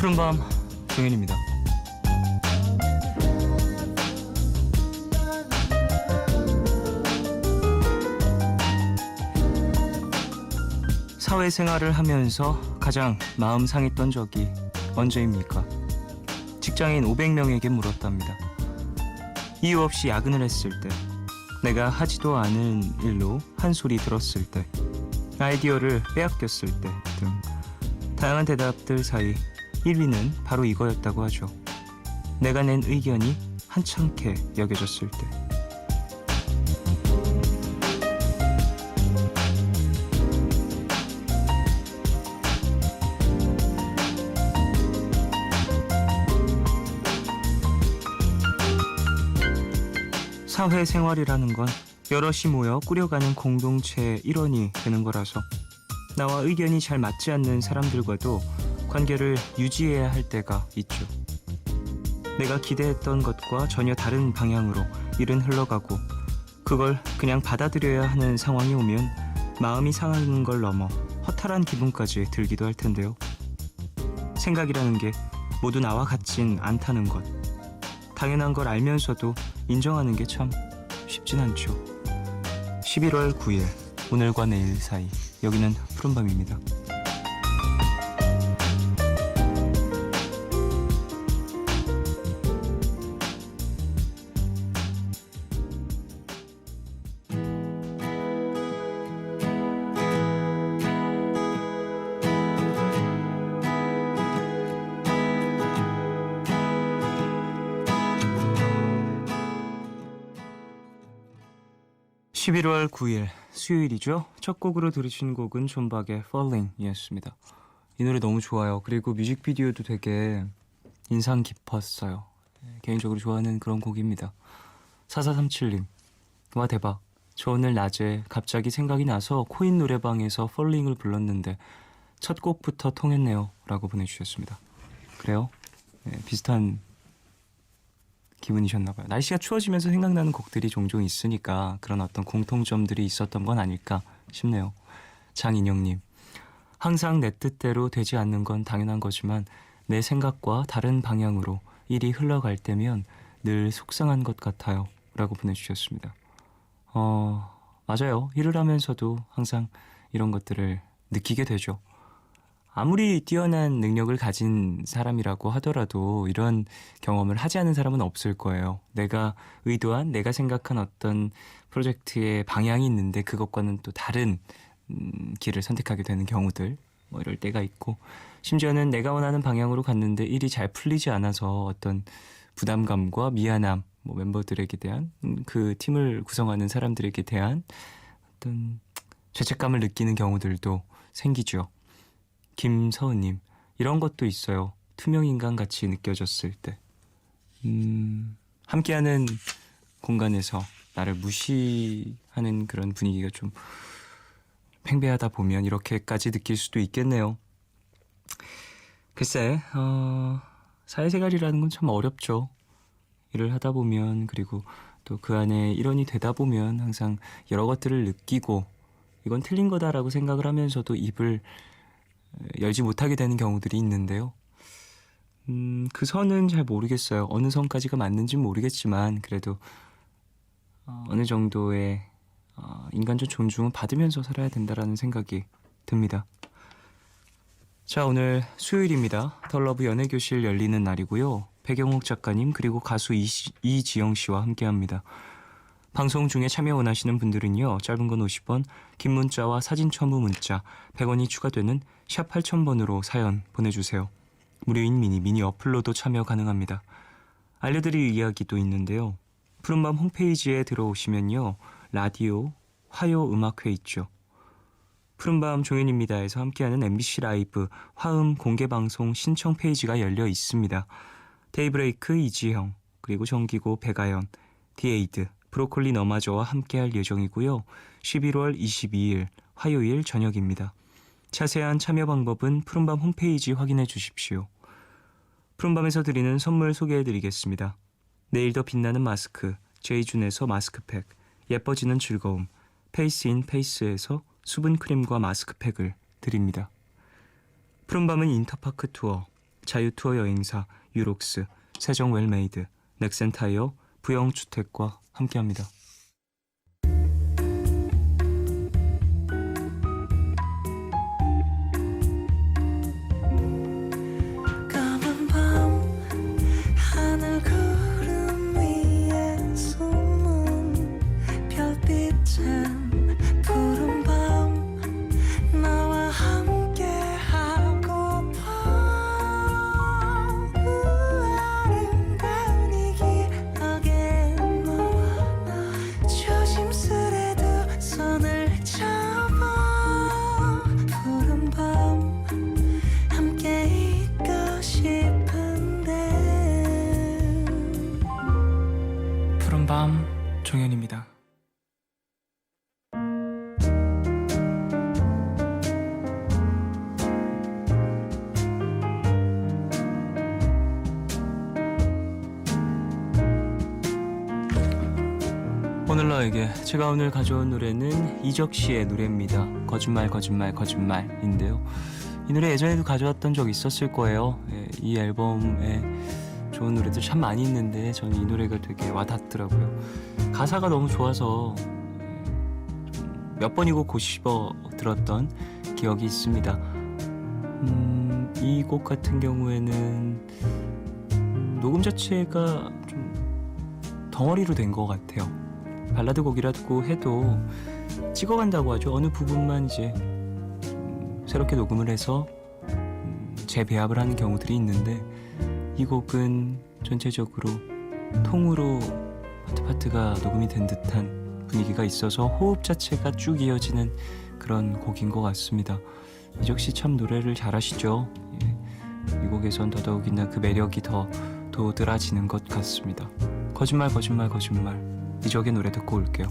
푸른밤 종현입니다. 사회생활을 하면서 가장 마음 상했던 적이 언제입니까? 직장인 500명에게 물었답니다. 이유 없이 야근을 했을 때, 내가 하지도 않은 일로 한 소리 들었을 때, 아이디어를 빼앗겼을 때 등 다양한 대답들 사이 1위는 바로 이거였다고 하죠. 내가 낸 의견이 한참케 여겨졌을 때. 사회생활이라는 건 여럿이 모여 꾸려가는 공동체의 일원이 되는 거라서 나와 의견이 잘 맞지 않는 사람들과도 관계를 유지해야 할 때가 있죠. 내가 기대했던 것과 전혀 다른 방향으로 일은 흘러가고 그걸 그냥 받아들여야 하는 상황이 오면 마음이 상하는 걸 넘어 허탈한 기분까지 들기도 할 텐데요. 생각이라는 게 모두 나와 같진 않다는 것, 당연한 걸 알면서도 인정하는 게 참 쉽진 않죠. 11월 9일, 오늘과 내일 사이, 여기는 푸른밤입니다. 11월 9일 수요일이죠. 첫 곡으로 들으신 곡은 존박의 Falling이었습니다. 이 노래 너무 좋아요. 그리고 뮤직비디오도 되게 인상 깊었어요. 개인적으로 좋아하는 그런 곡입니다. 4437님, 와 대박. 저 오늘 낮에 갑자기 생각이 나서 코인 노래방에서 Falling을 불렀는데 첫 곡부터 통했네요 라고 보내주셨습니다. 그래요? 네, 비슷한 기분이셨나봐요. 날씨가 추워지면서 생각나는 곡들이 종종 있으니까 그런 어떤 공통점들이 있었던 건 아닐까 싶네요. 장인영님, 항상 내 뜻대로 되지 않는 건 당연한 거지만 내 생각과 다른 방향으로 일이 흘러갈 때면 늘 속상한 것 같아요 라고 보내주셨습니다. 맞아요. 일을 하면서도 항상 이런 것들을 느끼게 되죠. 아무리 뛰어난 능력을 가진 사람이라고 하더라도 이런 경험을 하지 않은 사람은 없을 거예요. 내가 의도한, 내가 생각한 어떤 프로젝트의 방향이 있는데 그것과는 또 다른 길을 선택하게 되는 경우들, 뭐 이럴 때가 있고, 심지어는 내가 원하는 방향으로 갔는데 일이 잘 풀리지 않아서 어떤 부담감과 미안함, 뭐 멤버들에게 대한, 그 팀을 구성하는 사람들에게 대한 어떤 죄책감을 느끼는 경우들도 생기죠. 김서은님, 이런 것도 있어요. 투명인간 같이 느껴졌을 때. 함께하는 공간에서 나를 무시하는 그런 분위기가 좀 팽배하다 보면 이렇게까지 느낄 수도 있겠네요. 글쎄, 사회생활이라는 건 참 어렵죠. 일을 하다 보면, 그리고 또 그 안에 일원이 되다 보면 항상 여러 것들을 느끼고 이건 틀린 거다라고 생각을 하면서도 입을 열지 못하게 되는 경우들이 있는데요. 그 선은 잘 모르겠어요. 어느 선까지가 맞는지는 모르겠지만 그래도 어느 정도의 인간적 존중은 받으면서 살아야 된다라는 생각이 듭니다. 자, 오늘 수요일입니다. 덜러브 연애교실 열리는 날이고요. 배경옥 작가님 그리고 가수 이지영 씨와 함께합니다. 방송 중에 참여 원하시는 분들은요. 짧은 건 50원, 긴 문자와 사진 첨부 문자 100원이 추가되는 샵 8000번으로 사연 보내주세요. 무료인 미니 어플로도 참여 가능합니다. 알려드릴 이야기도 있는데요. 푸른밤 홈페이지에 들어오시면요. 라디오 화요 음악회 있죠. 푸른밤 종현입니다에서 함께하는 MBC 라이브 화음 공개방송 신청 페이지가 열려 있습니다. 데이브레이크 이지형, 그리고 정기고 백아연, 디에이드, 브로콜리 너마저와 함께할 예정이고요. 11월 22일 화요일 저녁입니다. 자세한 참여 방법은 푸른밤 홈페이지 확인해 주십시오. 푸른밤에서 드리는 선물 소개해드리겠습니다. 내일 더 빛나는 마스크, 제이준에서 마스크팩, 예뻐지는 즐거움, 페이스인 페이스에서 수분크림과 마스크팩을 드립니다. 푸른밤은 인터파크 투어, 자유투어 여행사 유록스, 세정 웰메이드, 넥센타이어, 부영주택과 함께합니다. 까만 밤 하늘 구름 위에 숨은 별빛은 푸른 밤 나와 함께 하고파 아름다운 이 기억에 너와 나 조심스레 두 손을 잡아 푸른 밤 함께 있고 싶은데 푸른 밤 종현입니다. 오늘 너에게 제가 오늘 가져온 노래는 이적 씨의 노래입니다. 거짓말 거짓말 거짓말인데요. 이 노래 예전에도 가져왔던 적 있었을 거예요. 예, 이 앨범에 좋은 노래들 참 많이 있는데 저는 이 노래가 되게 와닿더라고요. 가사가 너무 좋아서 몇 번이고 고집어 들었던 기억이 있습니다. 이 곡 같은 경우에는 녹음 자체가 좀 덩어리로 된 것 같아요. 발라드 곡이라고 해도 찍어간다고 하죠. 어느 부분만 이제 새롭게 녹음을 해서 재배합을 하는 경우들이 있는데 이 곡은 전체적으로 통으로 파트가 녹음이 된 듯한 분위기가 있어서 호흡 자체가 쭉 이어지는 그런 곡인 것 같습니다. 이적 씨 참 노래를 잘하시죠. 예. 이 곡에선 더더욱이나 그 매력이 더 도드라지는 것 같습니다. 거짓말 거짓말 거짓말 이적의 노래 듣고 올게요.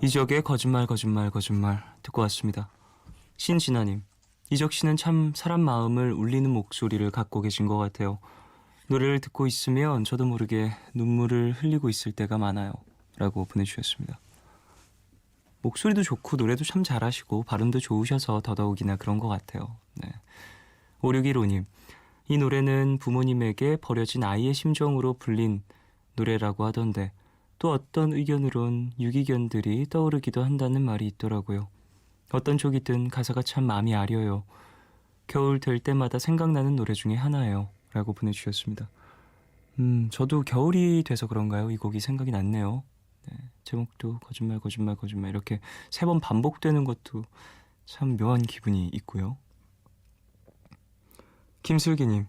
이적의 거짓말 거짓말 거짓말 듣고 왔습니다. 신진아님, 이적 씨는 참 사람 마음을 울리는 목소리를 갖고 계신 것 같아요. 노래를 듣고 있으면 저도 모르게 눈물을 흘리고 있을 때가 많아요. 라고 보내주셨습니다. 목소리도 좋고 노래도 참 잘하시고 발음도 좋으셔서 더더욱이나 그런 것 같아요. 네. 5615님, 이 노래는 부모님에게 버려진 아이의 심정으로 불린 노래라고 하던데 또 어떤 의견으론 유기견들이 떠오르기도 한다는 말이 있더라고요. 어떤 쪽이든 가사가 참 마음이 아려요. 겨울 될 때마다 생각나는 노래 중에 하나예요. 라고 보내주셨습니다. 저도 겨울이 돼서 그런가요? 이 곡이 생각이 났네요. 네, 제목도 거짓말 거짓말 거짓말 이렇게 3번 반복되는 것도 참 묘한 기분이 있고요. 김슬기님,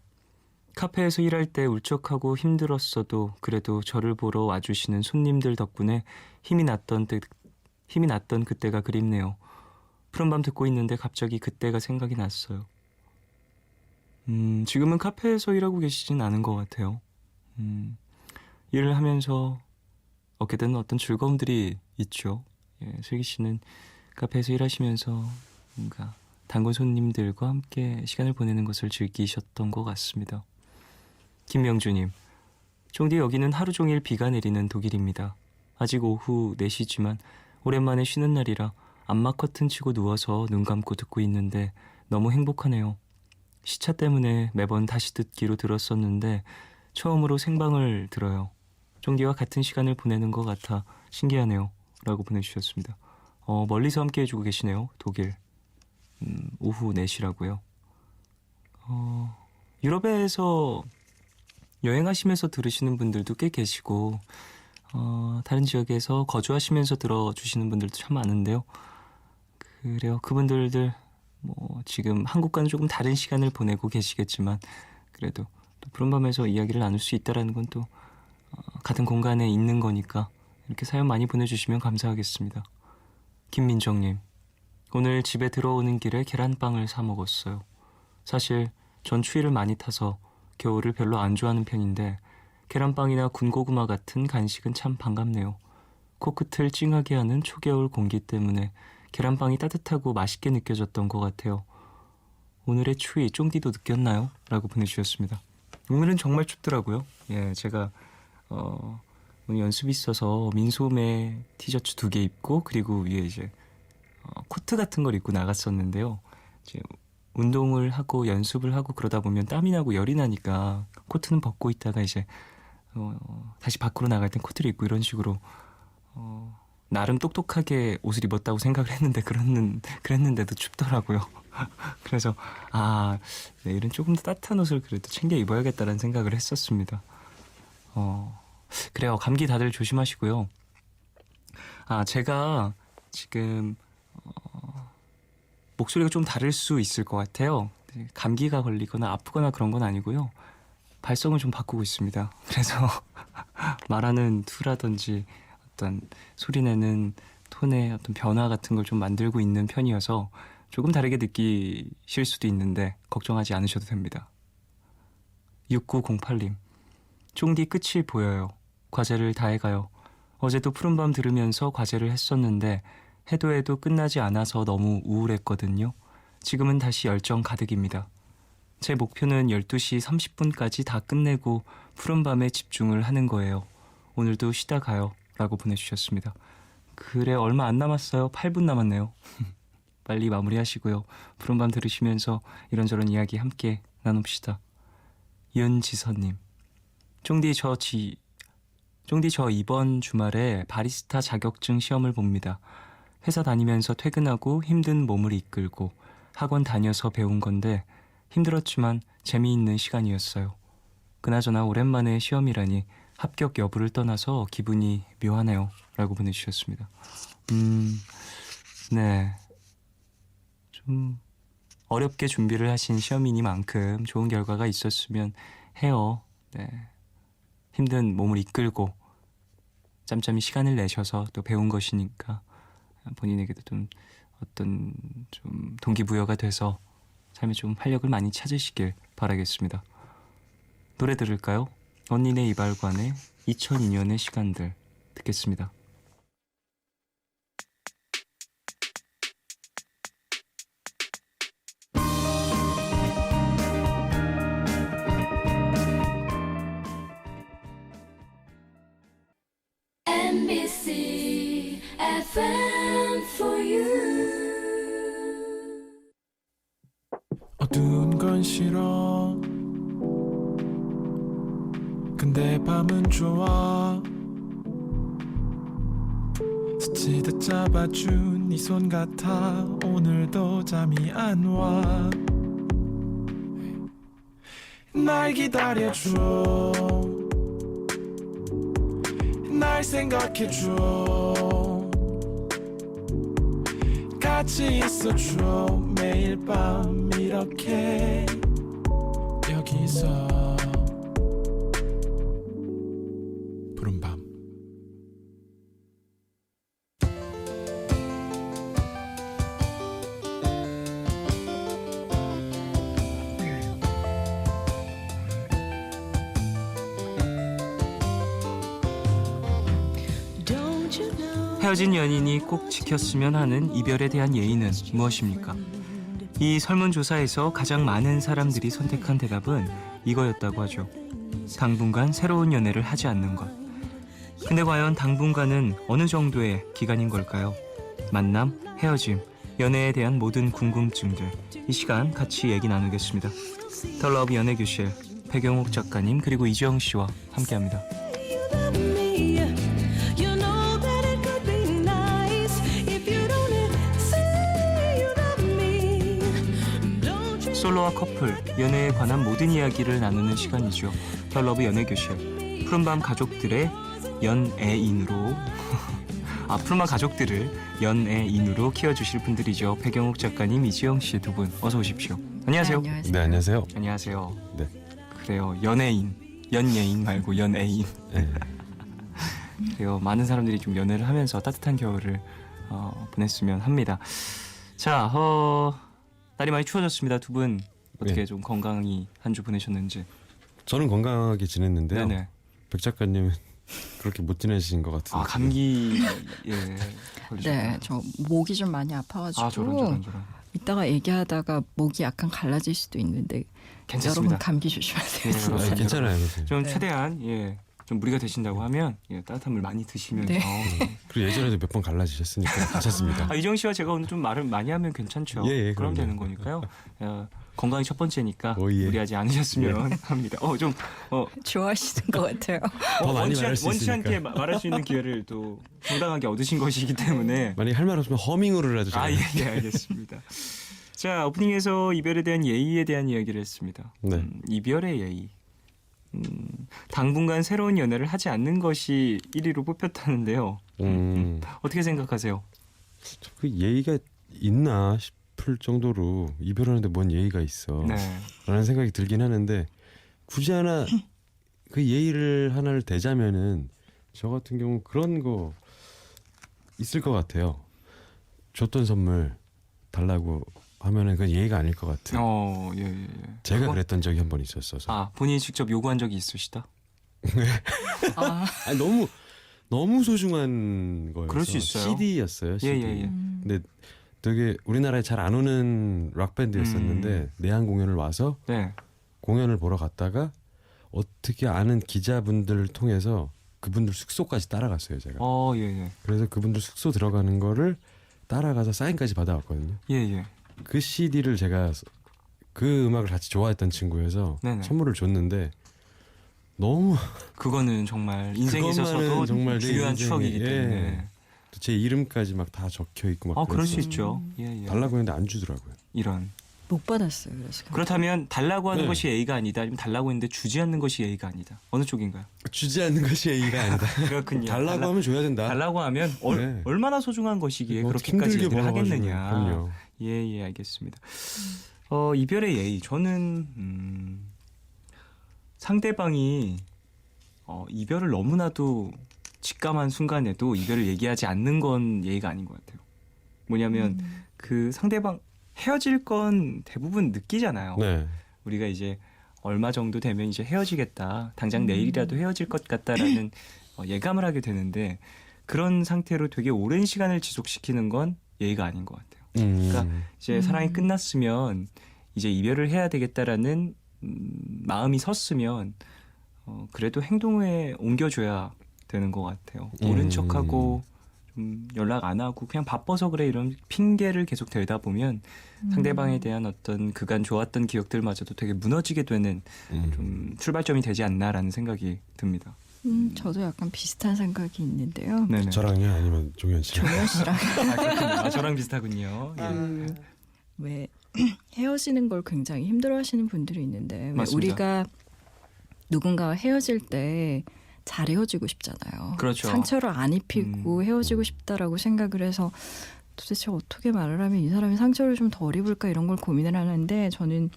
카페에서 일할 때 울적하고 힘들었어도 그래도 저를 보러 와주시는 손님들 덕분에 힘이 났던 그때가 그립네요. 푸른밤 듣고 있는데 갑자기 그때가 생각이 났어요. 지금은 카페에서 일하고 계시진 않은 것 같아요. 일을 하면서 얻게 되는 어떤 즐거움들이 있죠. 예, 슬기 씨는 카페에서 일하시면서 뭔가 단골 손님들과 함께 시간을 보내는 것을 즐기셨던 것 같습니다. 김명주님, 종디 여기는 하루 종일 비가 내리는 독일입니다. 아직 오후 4시지만 오랜만에 쉬는 날이라 암막 커튼 치고 누워서 눈 감고 듣고 있는데 너무 행복하네요. 시차 때문에 매번 다시 듣기로 들었었는데 처음으로 생방을 들어요. 종디와 같은 시간을 보내는 것 같아 신기하네요. 라고 보내주셨습니다. 멀리서 함께 해주고 계시네요. 독일. 오후 4시라고요. 유럽에서 여행하시면서 들으시는 분들도 꽤 계시고 다른 지역에서 거주하시면서 들어주시는 분들도 참 많은데요. 그래요. 그분들들 지금 한국과는 조금 다른 시간을 보내고 계시겠지만 그래도 또 푸른밤에서 이야기를 나눌 수 있다는 건 또 같은 공간에 있는 거니까 이렇게 사연 많이 보내주시면 감사하겠습니다. 김민정님, 오늘 집에 들어오는 길에 계란빵을 사 먹었어요. 사실 전 추위를 많이 타서 겨울을 별로 안 좋아하는 편인데 계란빵이나 군고구마 같은 간식은 참 반갑네요. 코끝을 찡하게 하는 초겨울 공기 때문에 계란빵이 따뜻하고 맛있게 느껴졌던 것 같아요. 오늘의 추위 쫑디도 느꼈나요? 라고 보내주셨습니다. 오늘은 정말 춥더라고요. 예, 제가 오늘 연습이 있어서 민소매 티셔츠 2개 입고 그리고 위에 이제 코트 같은 걸 입고 나갔었는데요. 이제 운동을 하고 연습을 하고 그러다 보면 땀이 나고 열이 나니까 코트는 벗고 있다가 이제 다시 밖으로 나갈 땐 코트를 입고 이런 식으로 나름 똑똑하게 옷을 입었다고 생각을 했는데 그랬는데도 춥더라고요. 그래서 내일은 조금 더 따뜻한 옷을 그래도 챙겨 입어야겠다라는 생각을 했었습니다. 그래요. 감기 다들 조심하시고요. 제가 지금 목소리가 좀 다를 수 있을 것 같아요. 감기가 걸리거나 아프거나 그런 건 아니고요. 발성을 좀 바꾸고 있습니다. 그래서 말하는 투라든지 어떤 소리내는 톤의 어떤 변화 같은 걸 좀 만들고 있는 편이어서 조금 다르게 느끼실 수도 있는데 걱정하지 않으셔도 됩니다. 6908님, 쫑디 끝이 보여요. 과제를 다 해가요. 어제도 푸른밤 들으면서 과제를 했었는데 해도 끝나지 않아서 너무 우울했거든요. 지금은 다시 열정 가득입니다. 제 목표는 12시 30분까지 다 끝내고 푸른밤에 집중을 하는 거예요. 오늘도 쉬다 가요. 라고 보내주셨습니다. 그래, 얼마 안 남았어요. 8분 남았네요. 빨리 마무리하시고요. 푸른밤 들으시면서 이런저런 이야기 함께 나눕시다. 윤지선님, 쫑디 저 이번 주말에 바리스타 자격증 시험을 봅니다. 회사 다니면서 퇴근하고 힘든 몸을 이끌고 학원 다녀서 배운 건데 힘들었지만 재미있는 시간이었어요. 그나저나 오랜만에 시험이라니 합격 여부를 떠나서 기분이 묘하네요. 라고 보내주셨습니다. 네. 좀 어렵게 준비를 하신 시험이니만큼 좋은 결과가 있었으면 해요. 네. 힘든 몸을 이끌고 짬짬이 시간을 내셔서 또 배운 것이니까 본인에게도 좀 어떤 좀 동기부여가 돼서 삶에 좀 활력을 많이 찾으시길 바라겠습니다. 노래 들을까요? 언니네 이발관의 2002년의 시간들 듣겠습니다. NBC FM for you. 어두운 건 싫어. 근데 밤은 좋아. 스치듯 잡아준 네 손 같아. 오늘도 잠이 안 와. 날 기다려줘. 날 생각해줘. 같이 있어줘. 매일 밤 이렇게 여기서 푸른밤. 헤어진 연인이 꼭 지켰으면 하는 이별에 대한 예의는 무엇입니까? 이 설문조사에서 가장 많은 사람들이 선택한 대답은 이거였다고 하죠. 당분간 새로운 연애를 하지 않는 것. 근데 과연 당분간은 어느 정도의 기간인 걸까요? 만남, 헤어짐, 연애에 대한 모든 궁금증들, 이 시간 같이 얘기 나누겠습니다. 더 러브 연애교실, 백영옥 작가님 그리고 이주영 씨와 함께합니다. 솔로와 커플, 연애에 관한 모든 이야기를 나누는 시간이죠. 더 러브 연애교실, 푸른밤 가족들의 연애인으로 푸른밤 가족들을 연애인으로 키워주실 분들이죠. 백영욱 작가님, 이지영 씨 두 분 어서 오십시오. 안녕하세요. 네, 안녕하세요. 네, 안녕하세요. 안녕하세요. 네. 그래요. 연예인, 연예인 말고 연애인. 네. 그래요. 많은 사람들이 좀 연애를 하면서 따뜻한 겨울을 보냈으면 합니다. 자, 날이 많이 추워졌습니다. 두 분 어떻게 네. 좀 건강히 한 주 보내셨는지. 저는 건강하게 지냈는데요. 네네. 백 작가님은 그렇게 못 지내신 것 같은데. 아 감기 예 걸리셨다. 네, 저 목이 좀 많이 아파가지고 아 저런. 이따가 얘기하다가 목이 약간 갈라질 수도 있는데 괜찮습니다. 여러분 감기 조심하세요. 예, 아, 그렇습니다. 괜찮아요. 괜찮아요. 좀 네. 최대한 좀 무리가 되신다고 하면 따뜻한 물 많이 드시면서 네. 그리고 예전에도 몇 번 갈라지셨으니까 괜찮습니다. 이정 씨와 제가 오늘 좀 말을 많이 하면 괜찮죠. 예, 그럼 그럼요. 되는 거니까요. 건강이 첫 번째니까 오, 예. 무리하지 않으셨으면 합니다. 좋아하시는 것 같아요. 더 많이 말할 수 원치 않게 있으니까. 말할 수 있는 기회를 또 정당하게 얻으신 것이기 때문에 만약에 할 말 없으면 허밍으로라도 제가. 예, 알겠습니다. 자, 오프닝에서 이별에 대한 예의에 대한 이야기를 했습니다. 네. 이별의 예의. 당분간 새로운 연애를 하지 않는 것이 1위로 뽑혔다는데요. 어떻게 생각하세요? 그 예의가 있나 싶을 정도로 이별하는데 뭔 예의가 있어 네. 라는 생각이 들긴 하는데 굳이 하나 그 예의를 하나를 대자면은 저 같은 경우 그런 거 있을 것 같아요. 줬던 선물 달라고 하면은 그건 예의가 아닐 것 같은. 예. 제가 그거? 그랬던 적이 한 번 있었어서. 본인이 직접 요구한 적이 있으시다? 아, 아니, 너무 소중한 거였어. 그럴 수 있어요. CD였어요. CD. 예. 근데 되게 우리나라에 잘 안 오는 락 밴드였었는데 내한 공연을 와서 네. 공연을 보러 갔다가 어떻게 아는 기자분들을 통해서 그분들 숙소까지 따라갔어요, 제가. 예. 그래서 그분들 숙소 들어가는 거를 따라가서 사인까지 받아왔거든요. 예. 그 CD를 제가 그 음악을 같이 좋아했던 친구여서 네네. 선물을 줬는데 너무 그거는 정말 인생에 있어서도 그것만은 정말 내 중요한 인생에, 추억이기 때문에. 제 이름까지 막 다 적혀 있고 막 그럴 수 그랬어요. 있죠. 예. 달라고 했는데 안 주더라고요. 이런. 못 받았어요. 그래서 그렇다면 달라고 하는 네. 것이 예의가 아니다. 아니면 달라고 했는데 주지 않는 것이 예의가 아니다. 어느 쪽인가요? 주지 않는 것이 예의가 아니다. 그렇군요. 달라고 하면 줘야 된다. 달라고 하면 네. 얼마나 소중한 것이기에 뭐 그렇게까지 힘들게 얘기를 벌어가지고. 하겠느냐. 그럼요. 예, 알겠습니다. 이별의 예의. 저는 상대방이 이별을 너무나도 직감한 순간에도 이별을 얘기하지 않는 건 예의가 아닌 것 같아요. 뭐냐면 그 상대방 헤어질 건 대부분 느끼잖아요. 네. 우리가 이제 얼마 정도 되면 이제 헤어지겠다. 당장 내일이라도 헤어질 것 같다라는 예감을 하게 되는데 그런 상태로 되게 오랜 시간을 지속시키는 건 예의가 아닌 것 같아요. 그러니까 이제 사랑이 끝났으면 이제 이별을 해야 되겠다라는 마음이 섰으면 그래도 행동에 옮겨줘야 되는 것 같아요. 모른 척하고 좀 연락 안 하고 그냥 바빠서 그래 이런 핑계를 계속 대다 보면 상대방에 대한 어떤 그간 좋았던 기억들마저도 되게 무너지게 되는 좀 출발점이 되지 않나라는 생각이 듭니다. 저도 약간 비슷한 생각이 있는데요. 네네. 저랑요 아니면 종현 씨. 종현 씨랑 그렇군요. 저랑 비슷하군요. 예. 왜 헤어지는 걸 굉장히 힘들어하시는 분들이 있는데 왜 맞습니다. 우리가 누군가와 헤어질 때 잘 헤어지고 싶잖아요. 그렇죠. 상처를 안 입히고 헤어지고 싶다라고 생각을 해서 도대체 어떻게 말을 하면 이 사람이 상처를 좀 덜 입을까 이런 걸 고민을 하는데 저는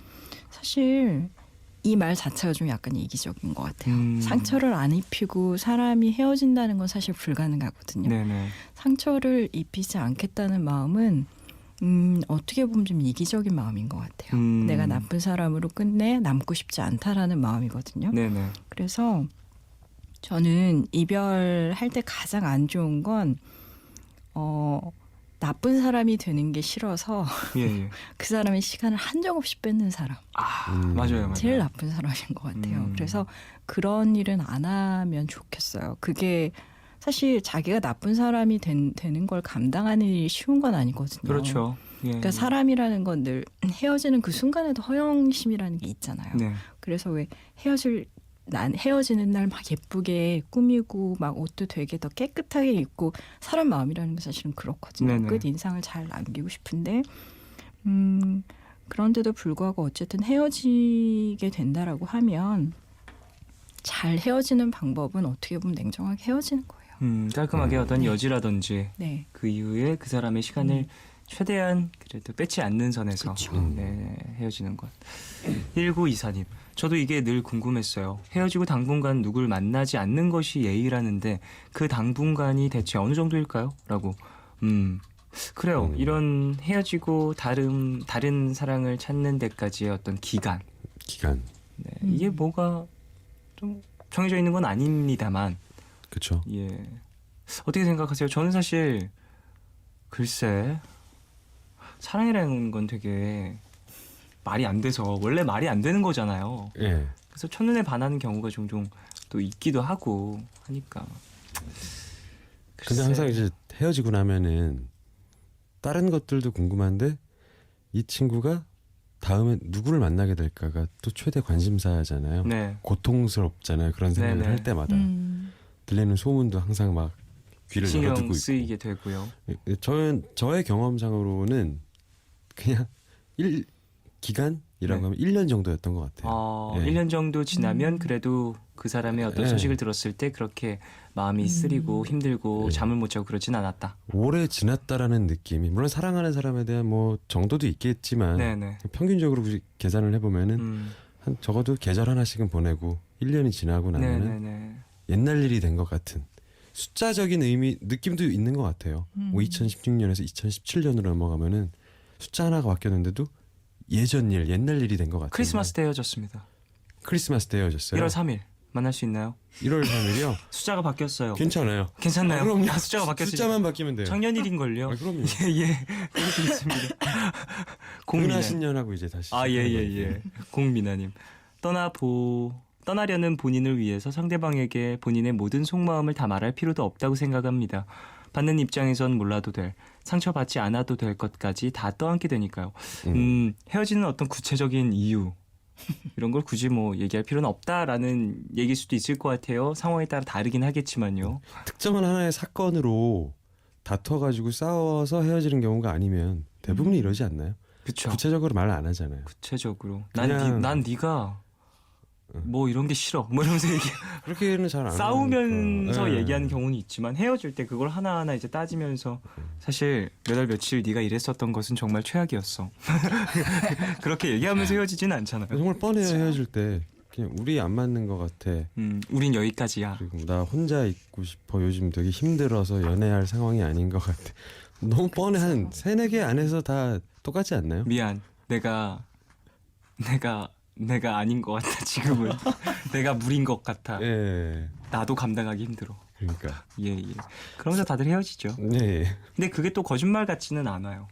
사실 이 말 자체가 좀 약간 이기적인 것 같아요. 상처를 안 입히고 사람이 헤어진다는 건 사실 불가능하거든요. 네네. 상처를 입히지 않겠다는 마음은 어떻게 보면 좀 이기적인 마음인 것 같아요. 내가 나쁜 사람으로 끝내 남고 싶지 않다라는 마음이거든요. 네네. 그래서 저는 이별할 때 가장 안 좋은 건 나쁜 사람이 되는 게 싫어서 예. 그 사람의 시간을 한정없이 뺏는 사람. 맞아요. 제일 나쁜 사람인 것 같아요. 그래서 그런 일은 안 하면 좋겠어요. 그게 사실 자기가 나쁜 사람이 되는 걸 감당하는 일이 쉬운 건 아니거든요. 그렇죠. 예. 그러니까 사람이라는 건 늘 헤어지는 그 순간에도 허영심이라는 게 있잖아요. 네. 그래서 왜 헤어지는 날 막 예쁘게 꾸미고 막 옷도 되게 더 깨끗하게 입고 사람 마음이라는 게 사실은 그렇거든요. 네네. 끝 인상을 잘 남기고 싶은데 그런데도 불구하고 어쨌든 헤어지게 된다라고 하면 잘 헤어지는 방법은 어떻게 보면 냉정하게 헤어지는 거예요. 깔끔하게 어떤 여지라든지 네. 그 이후에 그 사람의 시간을 최대한 그래도 뺏지 않는 선에서 그쵸. 헤어지는 것. 1924님. 저도 이게 늘 궁금했어요. 헤어지고 당분간 누굴 만나지 않는 것이 예의라는데 그 당분간이 대체 어느 정도일까요? 라고. 그래요. 이런 헤어지고 다른 사랑을 찾는 데까지의 어떤 기간. 기간. 네, 이게 뭐가 좀 정해져 있는 건 아닙니다만 그렇죠. 예. 어떻게 생각하세요? 저는 사실 글쎄 사랑이라는 건 되게 말이 안 돼서 원래 말이 안 되는 거잖아요. 예. 그래서 첫눈에 반하는 경우가 종종 또 있기도 하고 하니까. 근데 글쎄. 항상 이제 헤어지고 나면은 다른 것들도 궁금한데 이 친구가 다음에 누구를 만나게 될까가 또 최대 관심사잖아요. 네. 고통스럽잖아요. 그런 생각을 네네. 할 때마다 들리는 소문도 항상 막 귀를 열어두고 신경 있고. 쓰이게 되고요. 저의 경험상으로는 그냥 기간이라고 네. 하면 1년 정도였던 것 같아요. 예. 1년 정도 지나면 그래도 그 사람의 어떤 예. 소식을 들었을 때 그렇게 마음이 쓰리고 힘들고 예. 잠을 못 자고 그러진 않았다. 오래 지났다라는 느낌이 물론 사랑하는 사람에 대한 뭐 정도도 있겠지만 네네. 평균적으로 계산을 해보면은 음. 한 적어도 계절 하나씩은 보내고 1년이 지나고 나면은 네네네. 옛날 일이 된 것 같은 숫자적인 의미 느낌도 있는 것 같아요. 뭐 2016년에서 2017년으로 넘어가면은 숫자 하나가 바뀌었는데도 예전 일, 옛날 일이 된 것 같아요. 크리스마스 때 헤어졌습니다. 크리스마스 때 헤어졌어요. 1월 3일 만날 수 있나요? 1월 3일이요. 숫자가 바뀌었어요. 괜찮아요. 괜찮나요? 그럼요. 아, 숫자가 바뀌었어요. 숫자만 바뀌면 돼요. 작년일인걸요. 아, 그럼요. 예예. 그렇게 있습니다. 공민아. 신년하고 이제 다시. 예예예. 공민아님. 떠나려는 본인을 위해서 상대방에게 본인의 모든 속마음을 다 말할 필요도 없다고 생각합니다. 받는 입장에선 몰라도 될, 상처받지 않아도 될 것까지 다 떠안게 되니까요. 헤어지는 어떤 구체적인 이유 이런 걸 굳이 뭐 얘기할 필요는 없다라는 얘기일 수도 있을 것 같아요. 상황에 따라 다르긴 하겠지만요. 특정한 하나의 사건으로 다퉈가지고 싸워서 헤어지는 경우가 아니면 대부분이 이러지 않나요? 그렇죠. 구체적으로 말 안 하잖아요. 구체적으로 그냥- 난 네가 뭐 이런 게 싫어 뭐 이러면서 그렇게는 잘 안 싸우면서 하니까. 예. 얘기하는 경우는 있지만 헤어질 때 그걸 하나하나 이제 따지면서 사실 몇 월 며칠 네가 이랬었던 것은 정말 최악이었어. 그렇게 얘기하면서 헤어지지는 않잖아요. 정말 뻔해요. 헤어질 때 그냥 우리 안 맞는 것 같아. 우린 여기까지야. 그리고 나 혼자 있고 싶어. 요즘 되게 힘들어서 연애할 상황이 아닌 것 같아. 너무 뻔해. 한 3-4개 안에서 다 똑같지 않나요? 미안. 내가 아닌 것 같아 지금은. 내가 물인 것 같아. 예. 나도 감당하기 힘들어. 그러니까. 예. 그러면서 다들 헤어지죠. 네. 근데 그게 또 거짓말 같지는 않아요.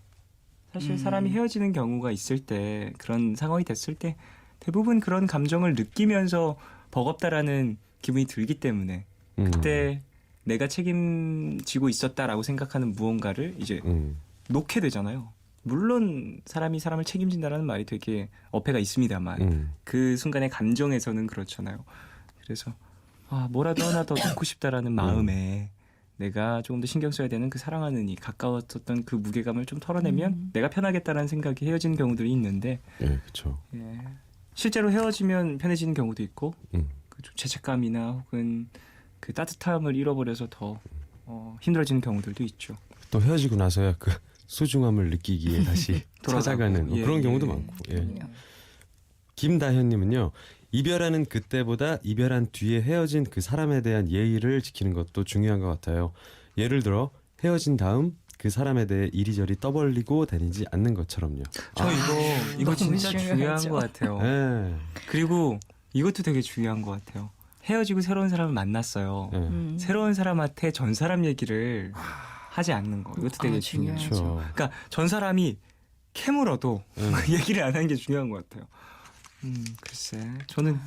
사실 사람이 헤어지는 경우가 있을 때 그런 상황이 됐을 때 대부분 그런 감정을 느끼면서 버겁다라는 기분이 들기 때문에 그때 내가 책임지고 있었다라고 생각하는 무언가를 이제 놓게 되잖아요. 물론 사람이 사람을 책임진다라는 말이 되게 어폐가 있습니다만 그 순간의 감정에서는 그렇잖아요. 그래서 뭐라도 하나 더 놓고 싶다라는 마음에 내가 조금 더 신경 써야 되는 그 사랑하는 이 가까웠었던 그 무게감을 좀 털어내면 내가 편하겠다라는 생각이 헤어지는 경우들이 있는데 예, 그렇죠. 예. 실제로 헤어지면 편해지는 경우도 있고 음. 그 죄책감이나 혹은 그 따뜻함을 잃어버려서 더 힘들어지는 경우들도 있죠. 또 헤어지고 나서야 그 소중함을 느끼기에 다시 돌아가고. 찾아가는 뭐 예, 그런 예, 경우도 예. 많고. 예. 김다현님은요. 이별하는 그때보다 이별한 뒤에 헤어진 그 사람에 대한 예의를 지키는 것도 중요한 것 같아요. 예를 들어 헤어진 다음 그 사람에 대해 이리저리 떠벌리고 다니지 않는 것처럼요. 저 이거 너무 진짜 중요한 중요하죠. 것 같아요. 예. 그리고 이것도 되게 중요한 것 같아요. 헤어지고 새로운 사람을 만났어요. 예. 새로운 사람한테 전 사람 얘기를 하지 않는 거. 이것도 되게 중요해요. 중요하죠. 그렇죠. 그러니까 전 사람이 캐물어도 그 얘기를 안 하는 게 중요한 것 같아요. 글쎄, 저는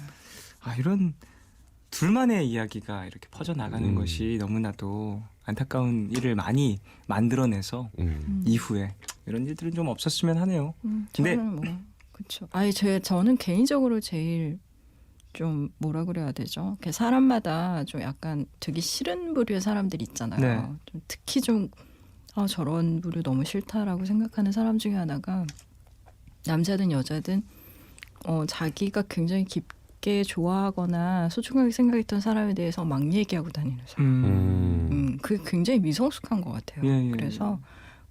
이런 둘만의 이야기가 이렇게 퍼져 나가는 것이 너무나도 안타까운 일을 많이 만들어내서 이후에 이런 일들은 좀 없었으면 하네요. 근데 저는 그렇죠. 저는 개인적으로 제일 좀 뭐라 그래야 되죠? 사람마다 좀 약간 되게 싫은 부류의 사람들 있잖아요. 네. 좀 특히 좀 저런 부류 너무 싫다라고 생각하는 사람 중에 하나가 남자든 여자든 자기가 굉장히 깊게 좋아하거나 소중하게 생각했던 사람에 대해서 막 얘기하고 다니는 사람. 그게 굉장히 미성숙한 것 같아요. 예. 그래서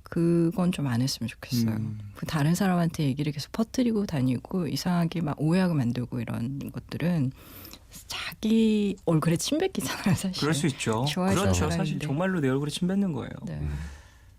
그건 좀 안 했으면 좋겠어요. 그 다른 사람한테 얘기를 계속 퍼뜨리고 다니고 이상하게 막 오해하게 만들고 이런 것들은 자기 얼굴에 침 뱉기잖아요, 사실. 그럴 수 있죠. 좋아해서 그렇죠. 사람인데. 사실 정말로 내 얼굴에 침 뱉는 거예요. 네.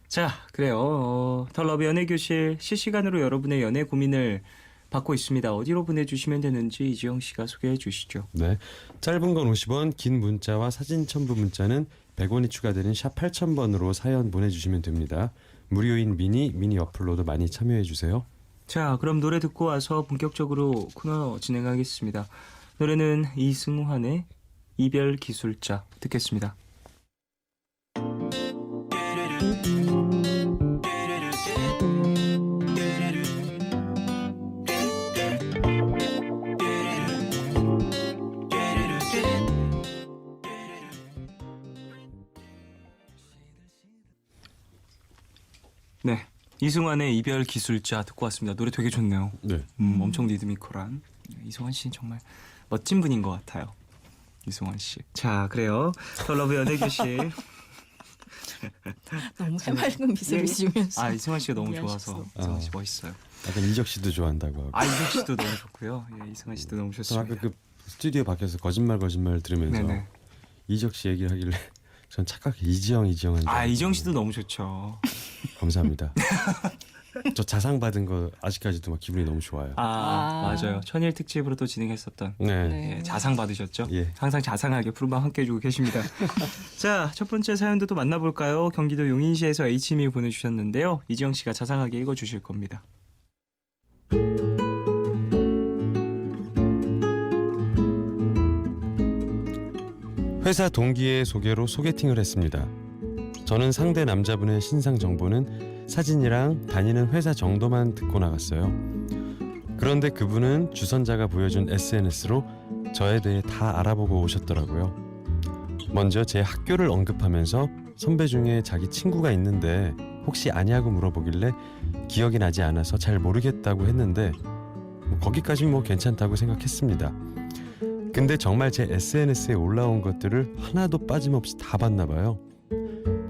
자, 그래요. 더 러브 연애교실 실시간으로 여러분의 연애 고민을 받고 있습니다. 어디로 보내주시면 되는지 이지영 씨가 소개해 주시죠. 네. 짧은 건 50원, 긴 문자와 사진 첨부 문자는 100원이 추가되는 샵 8000번으로 사연 보내주시면 됩니다. 무료인 미니 어플로도 많이 참여해 주세요. 자, 그럼 노래 듣고 와서 본격적으로 코너 진행하겠습니다. 노래는 이승환의 이별 기술자 듣겠습니다. 네, 이승환의 이별 기술자 듣고 왔습니다. 노래 되게 좋네요. 네. 엄청 리드미컬한 이승환 씨는 정말 멋진 분인 것 같아요. 이승환 씨. 자, 그래요. 더 러브 연예교실. 너무 해맑은 미소를 지으면서. 아, 이승환 씨가 너무 얘기하셨어. 좋아서 이승환 씨 멋있어요. 약간 이적 씨도 좋아한다고 하고. 아, 이승환 씨도 너무 좋고요. 예, 이승환 씨도 너무 저 좋습니다. 아까 그 스튜디오 밖에서 거짓말 들으면서 네네. 이적 씨 얘기를 하길래 전 착각해 이지영 한 줄 아, 알았는데. 이정 씨도 너무 좋죠. 감사합니다. 저 자상 받은 거 아직까지도 막 기분이 너무 좋아요. 맞아요. 천일 특집으로 또 진행했었던 네. 네. 예, 자상 받으셨죠? 예. 항상 자상하게 푸른밤 함께 해주고 계십니다. 자, 첫 번째 사연도 또 만나볼까요? 경기도 용인시에서 H님이 보내주셨는데요. 이지영 씨가 자상하게 읽어주실 겁니다. 회사 동기의 소개로 소개팅을 했습니다. 저는 상대 남자분의 신상 정보는 사진이랑 다니는 회사 정도만 듣고 나갔어요. 그런데 그분은 주선자가 보여준 SNS로 저에 대해 다 알아보고 오셨더라고요. 먼저 제 학교를 언급하면서 선배 중에 자기 친구가 있는데 혹시 아냐고 물어보길래 기억이 나지 않아서 잘 모르겠다고 했는데 거기까진 뭐 괜찮다고 생각했습니다. 근데 정말 제 SNS에 올라온 것들을 하나도 빠짐없이 다 봤나 봐요.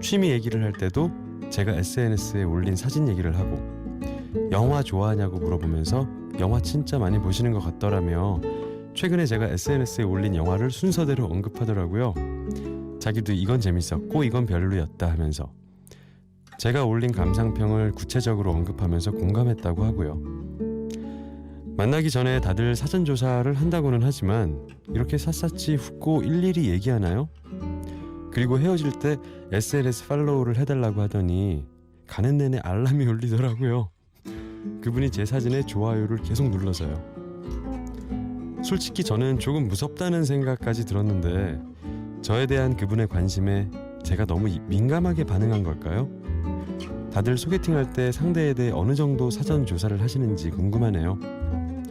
취미 얘기를 할 때도 제가 SNS에 올린 사진 얘기를 하고 영화 좋아하냐고 물어보면서 영화 진짜 많이 보시는 것 같더라며 최근에 제가 SNS에 올린 영화를 순서대로 언급하더라고요. 자기도 이건 재밌었고 이건 별로였다 하면서 제가 올린 감상평을 구체적으로 언급하면서 공감했다고 하고요. 만나기 전에 다들 사전조사를 한다고는 하지만 이렇게 샅샅이 훑고 일일이 얘기하나요? 그리고 헤어질 때 SNS 팔로우를 해달라고 하더니 가는 내내 알람이 울리더라고요. 그분이 제 사진에 좋아요를 계속 눌러서요. 솔직히 저는 조금 무섭다는 생각까지 들었는데 저에 대한 그분의 관심에 제가 너무 민감하게 반응한 걸까요? 다들 소개팅할 때 상대에 대해 어느 정도 사전 조사를 하시는지 궁금하네요.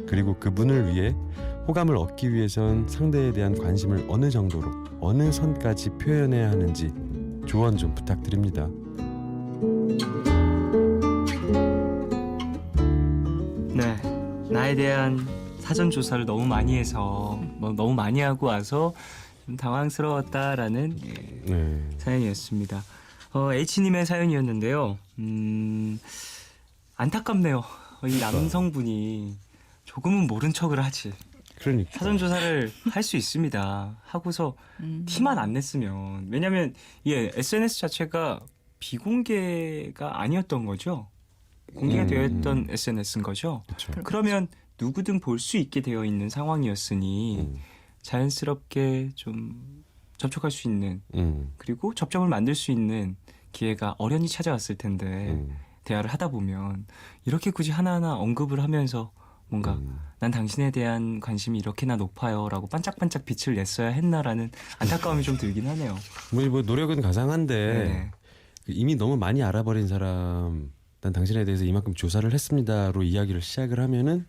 그리고 그분을 위해 호감을 얻기 위해선 상대에 대한 관심을 어느 정도로 어느 선까지 표현해야 하는지 조언 좀 부탁드립니다. 네, 나에 대한 사전 조사를 너무 많이 해서 너무 많이 하고 와서 좀 당황스러웠다라는 네. 사연이었습니다. H님의 사연이었는데요. 안타깝네요. 이 남성분이 조금은 모른 척을 하지. 그러니까 사전 조사를 할 수 있습니다. 하고서 티만 안 냈으면 왜냐하면 SNS 자체가 비공개가 아니었던 거죠. 공개가 되어 있던 SNS인 거죠. 그렇죠. 그러면 누구든 볼 수 있게 되어 있는 상황이었으니 자연스럽게 좀 접촉할 수 있는 그리고 접점을 만들 수 있는 기회가 어련히 찾아왔을 텐데 대화를 하다 보면 이렇게 굳이 하나하나 언급을 하면서 뭔가 난 당신에 대한 관심이 이렇게나 높아요 라고 반짝반짝 빛을 냈어야 했나라는 안타까움이 좀 들긴 하네요. 뭐 노력은 가상한데 네. 이미 너무 많이 알아버린 사람 난 당신에 대해서 이만큼 조사를 했습니다로 이야기를 시작을 하면은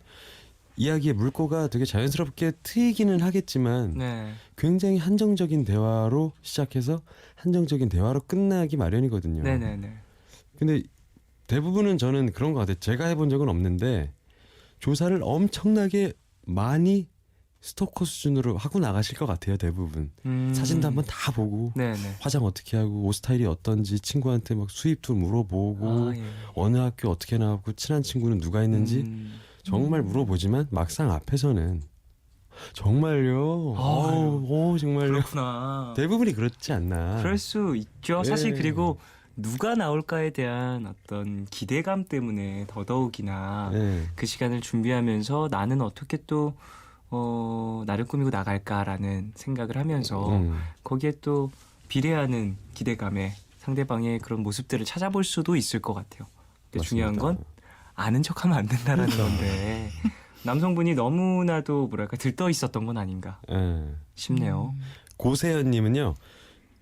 이야기의 물꼬가 되게 자연스럽게 트이기는 하겠지만 네. 굉장히 한정적인 대화로 시작해서 한정적인 대화로 끝나기 마련이거든요. 네네네. 근데 대부분은 저는 그런 것 같아요. 제가 해본 적은 없는데 조사를 엄청나게 많이 스토커 수준으로 하고 나가실 것 같아요. 대부분 사진도 한번 다 보고 네네. 화장 어떻게 하고 옷 스타일이 어떤지 친구한테 막 수입도 물어보고 예. 어느 학교 어떻게 나왔고 친한 친구는 누가 있는지 정말 물어보지만 막상 앞에서는 정말요. 정말요. 그렇구나. 대부분이 그렇지 않나. 그럴 수 있죠. 예. 사실 그리고 누가 나올까에 대한 어떤 기대감 때문에 더더욱이나 네. 그 시간을 준비하면서 나는 어떻게 또 나를 꾸미고 나갈까라는 생각을 하면서 거기에 또 비례하는 기대감에 상대방의 그런 모습들을 찾아볼 수도 있을 것 같아요. 근데 중요한 건 아는 척하면 안 된다라는 건데 남성분이 너무나도 뭐랄까 들떠 있었던 건 아닌가 네. 싶네요. 고세연님은요.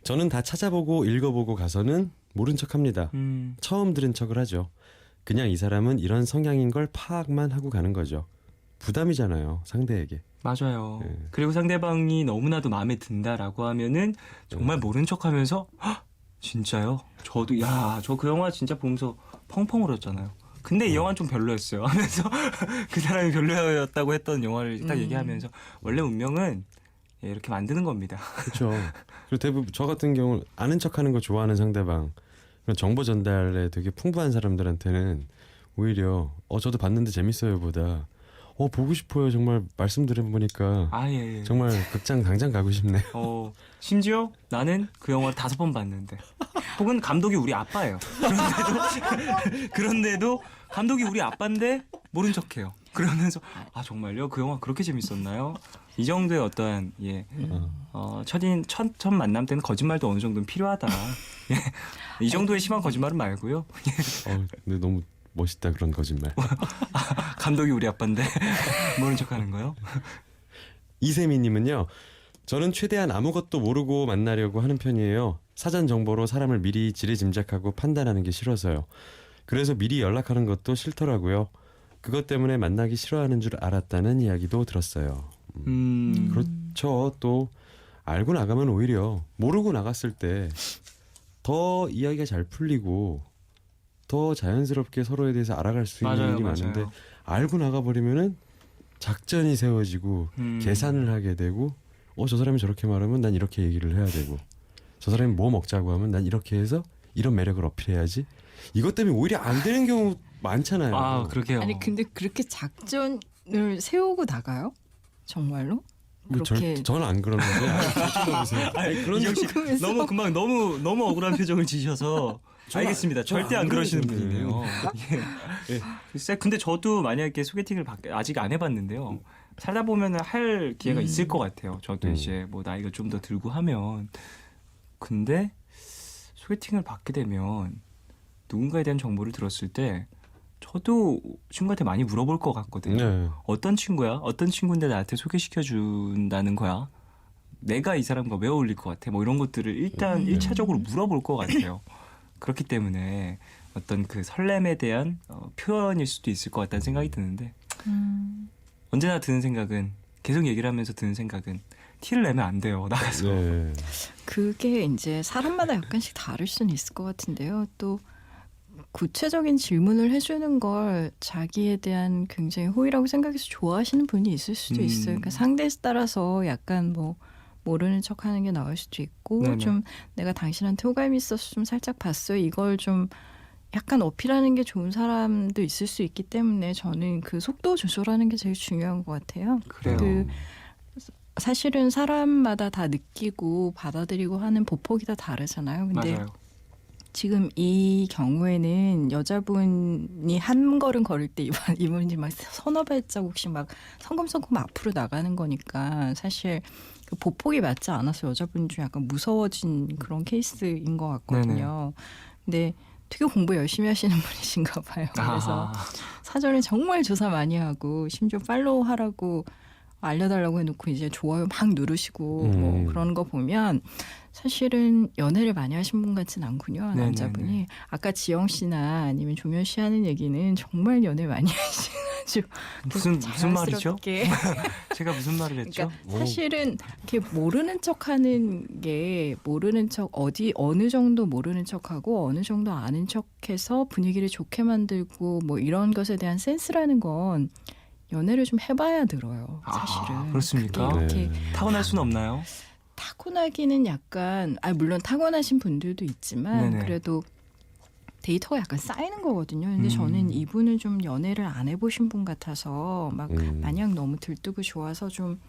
저는 다 찾아보고 읽어보고 가서는 모른 척합니다. 처음 들은 척을 하죠. 그냥 이 사람은 이런 성향인 걸 파악만 하고 가는 거죠. 부담이잖아요, 상대에게. 맞아요. 네. 그리고 상대방이 너무나도 마음에 든다라고 하면은 정말 모른 척하면서 "헉, 진짜요? 저도 저 그 영화 진짜 보면서 펑펑 울었잖아요. 근데 이 영화는 좀 별로였어요. 하면서 그 사람이 별로였다고 했던 영화를 딱 얘기하면서 원래 운명은 이렇게 만드는 겁니다. 그렇죠. 그리고 대부분 저 같은 경우는 아는 척하는 거 좋아하는 상대방, 그런 정보 전달에 되게 풍부한 사람들한테는 오히려 저도 봤는데 재밌어요보다 보고 싶어요. 정말 말씀 들어보니까 예. 정말 극장 당장 가고 싶네요. 심지어 나는 그 영화를 5번 봤는데 혹은 감독이 우리 아빠예요. 그런데도 감독이 우리 아빠인데 모른 척해요. 그러면서 정말요? 그 영화 그렇게 재밌었나요? 이 정도의 어떠한 첫 만남 때는 거짓말도 어느 정도는 필요하다. 이 정도의 심한 거짓말은 말고요. 근데 너무 멋있다 그런 거짓말. 감독이 우리 아빠인데 모른 척하는 거요? 이세미님은요. 저는 최대한 아무것도 모르고 만나려고 하는 편이에요. 사전 정보로 사람을 미리 지레짐작하고 판단하는 게 싫어서요. 그래서 미리 연락하는 것도 싫더라고요. 그것 때문에 만나기 싫어하는 줄 알았다는 이야기도 들었어요. 그렇죠. 또 알고 나가면 오히려 모르고 나갔을 때 더 이야기가 잘 풀리고 더 자연스럽게 서로에 대해서 알아갈 수 있는 일이 많은데 알고 나가버리면은 작전이 세워지고 계산을 하게 되고 저 사람이 저렇게 말하면 난 이렇게 얘기를 해야 되고 저 사람이 뭐 먹자고 하면 난 이렇게 해서 이런 매력을 어필해야지. 이것 때문에 오히려 안 되는 경우 많잖아요. 그러게요. 아니 근데 그렇게 작전을 세우고 나가요? 정말로? 그렇게 저는 안 그러는데. 그런 역시 너무 금방 너무 억울한 표정을 지셔서 알겠습니다. 절대 안 그러시는 분이네요. 글쎄, 근데 저도 만약에 소개팅을 아직 안 해봤는데요. 살다 보면 할 기회가 있을 것 같아요. 저도 이제 뭐 나이가 좀 더 들고 하면. 근데 소개팅을 받게 되면 누군가에 대한 정보를 들었을 때 저도 친구한테 많이 물어볼 것 같거든요. 네. 어떤 친구야? 어떤 친구인데 나한테 소개시켜 준다는 거야? 내가 이 사람과 왜 어울릴 것 같아? 뭐 이런 것들을 일단 1차적으로 물어볼 것 같아요. 그렇기 때문에 어떤 그 설렘에 대한 표현일 수도 있을 것 같다는 생각이 드는데 언제나 드는 생각은 계속 얘기를 하면서 드는 생각은 티를 내면 안 돼요. 나가서. 네. 그게 이제 사람마다 약간씩 다를 수는 있을 것 같은데요. 또 구체적인 질문을 해주는 걸 자기에 대한 굉장히 호의라고 생각해서 좋아하시는 분이 있을 수도 있어요. 그러니까 상대에 따라서 약간 뭐 모르는 척하는 게 나을 수도 있고 네네. 좀 내가 당신한테 호감이 있어서 좀 살짝 봤어요. 이걸 좀 약간 어필하는 게 좋은 사람도 있을 수 있기 때문에 저는 그 속도 조절하는 게 제일 중요한 것 같아요. 그래요. 사실은 사람마다 다 느끼고 받아들이고 하는 보폭이 다 다르잖아요. 근데 맞아요. 지금 이 경우에는 여자분이 한 걸음 걸을 때 이분이 막 서너 발자국씩 막 성큼성큼 앞으로 나가는 거니까 사실 그 보폭이 맞지 않아서 여자분 중 약간 무서워진 그런 케이스인 것 같거든요. 근데 되게 공부 열심히 하시는 분이신가 봐요. 그래서 사전에 정말 조사 많이 하고 심지어 팔로우 하라고 알려달라고 해놓고 이제 좋아요 막 누르시고 뭐 그런 거 보면 사실은 연애를 많이 하신 분 같진 않군요. 남자분이. 네네네. 아까 지영 씨나 아니면 조면 씨 하는 얘기는 정말 연애 많이 하셔가지고 무슨 말이죠? 자연스럽게. 제가 무슨 말을 했죠? 그러니까 사실은 이렇게 모르는 척하는 게 모르는 척 어느 정도 모르는 척하고 어느 정도 아는 척해서 분위기를 좋게 만들고 뭐 이런 것에 대한 센스라는 건 연애를 좀 해봐야 늘어요. 사실은. 그렇습니까? 그게 이렇게 타고날 수는 없나요? 타고나기는 약간 물론 타고나신 분들도 있지만 네네. 그래도 데이터가 약간 쌓이는 거거든요. 근데 저는 이분은 좀 연애를 안 해보신 분 같아서 막 마냥 너무 들뜨고 좋아서 좀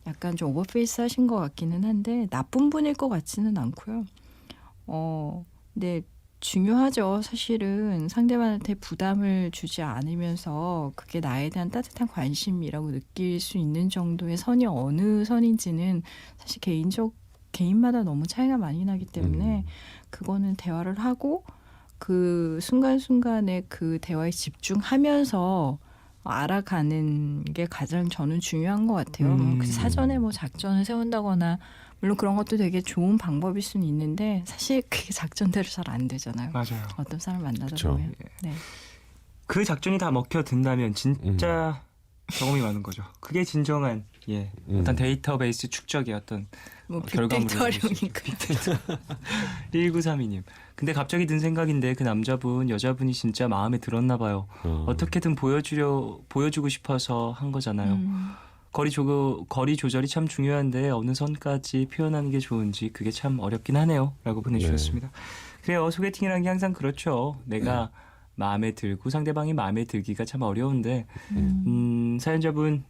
약간 좀 오버페이스 하신 것 같기는 한데 나쁜 분일 것 같지는 않고요. 근데 중요하죠. 사실은 상대방한테 부담을 주지 않으면서 그게 나에 대한 따뜻한 관심이라고 느낄 수 있는 정도의 선이 어느 선인지는 사실 개인마다 너무 차이가 많이 나기 때문에 그거는 대화를 하고 그 순간순간에 그 대화에 집중하면서 알아가는 게 가장 저는 중요한 것 같아요. 그 사전에 뭐 작전을 세운다거나 물론 그런 것도 되게 좋은 방법일 수는 있는데 사실 그게 작전대로 잘 안 되잖아요. 맞아요. 어떤 사람 만나다 그쵸. 보면. 네. 그 작전이 다 먹혀든다면 진짜 경험이 많은 거죠. 그게 진정한 어떤 데이터베이스 축적의 어떤 뭐 결과물을 빅데이터 얻을 수 있죠. 활용인가. 1932님. 근데 갑자기 든 생각인데 그 남자분 여자분이 진짜 마음에 들었나 봐요. 어떻게든 보여주고 싶어서 한 거잖아요. 거리 조절이 참 중요한데 어느 선까지 표현하는 게 좋은지 그게 참 어렵긴 하네요. 라고 보내주셨습니다. 그래요. 소개팅이라는 게 항상 그렇죠. 내가 마음에 들고 상대방이 마음에 들기가 참 어려운데 사연자분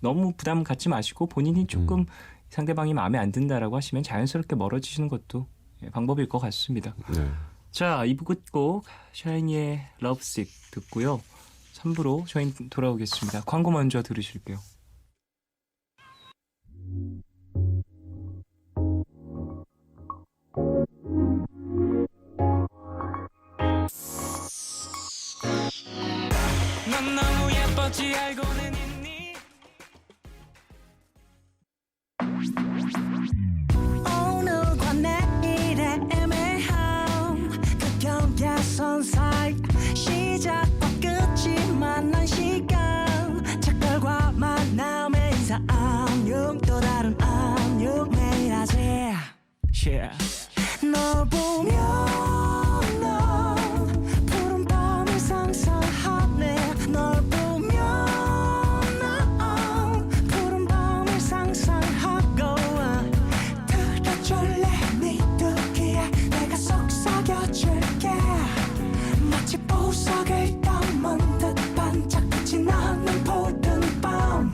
너무 부담 갖지 마시고 본인이 조금 상대방이 마음에 안 든다라고 하시면 자연스럽게 멀어지시는 것도 방법일 것 같습니다. 네. 자, 2부 끝곡 샤이니의 러브식 듣고요. 3부로 저희 돌아오겠습니다. 광고 먼저 들으실게요. 넌 너무 예뻤지 알고는 있니 오늘과 내일의 애매함 그 경계선 사이 시작과 끝이 만난 시간 작별과 만남의 인사 안녕 또 다른 안녕 매일 하지 널 보면 난 푸른 밤을 상상하네 널 보면 난 푸른 밤을 상상하고 들어줄래 네 두기에 내가 속삭여줄게 마치 보석을 담은 듯 반짝이지 않는 푸른 밤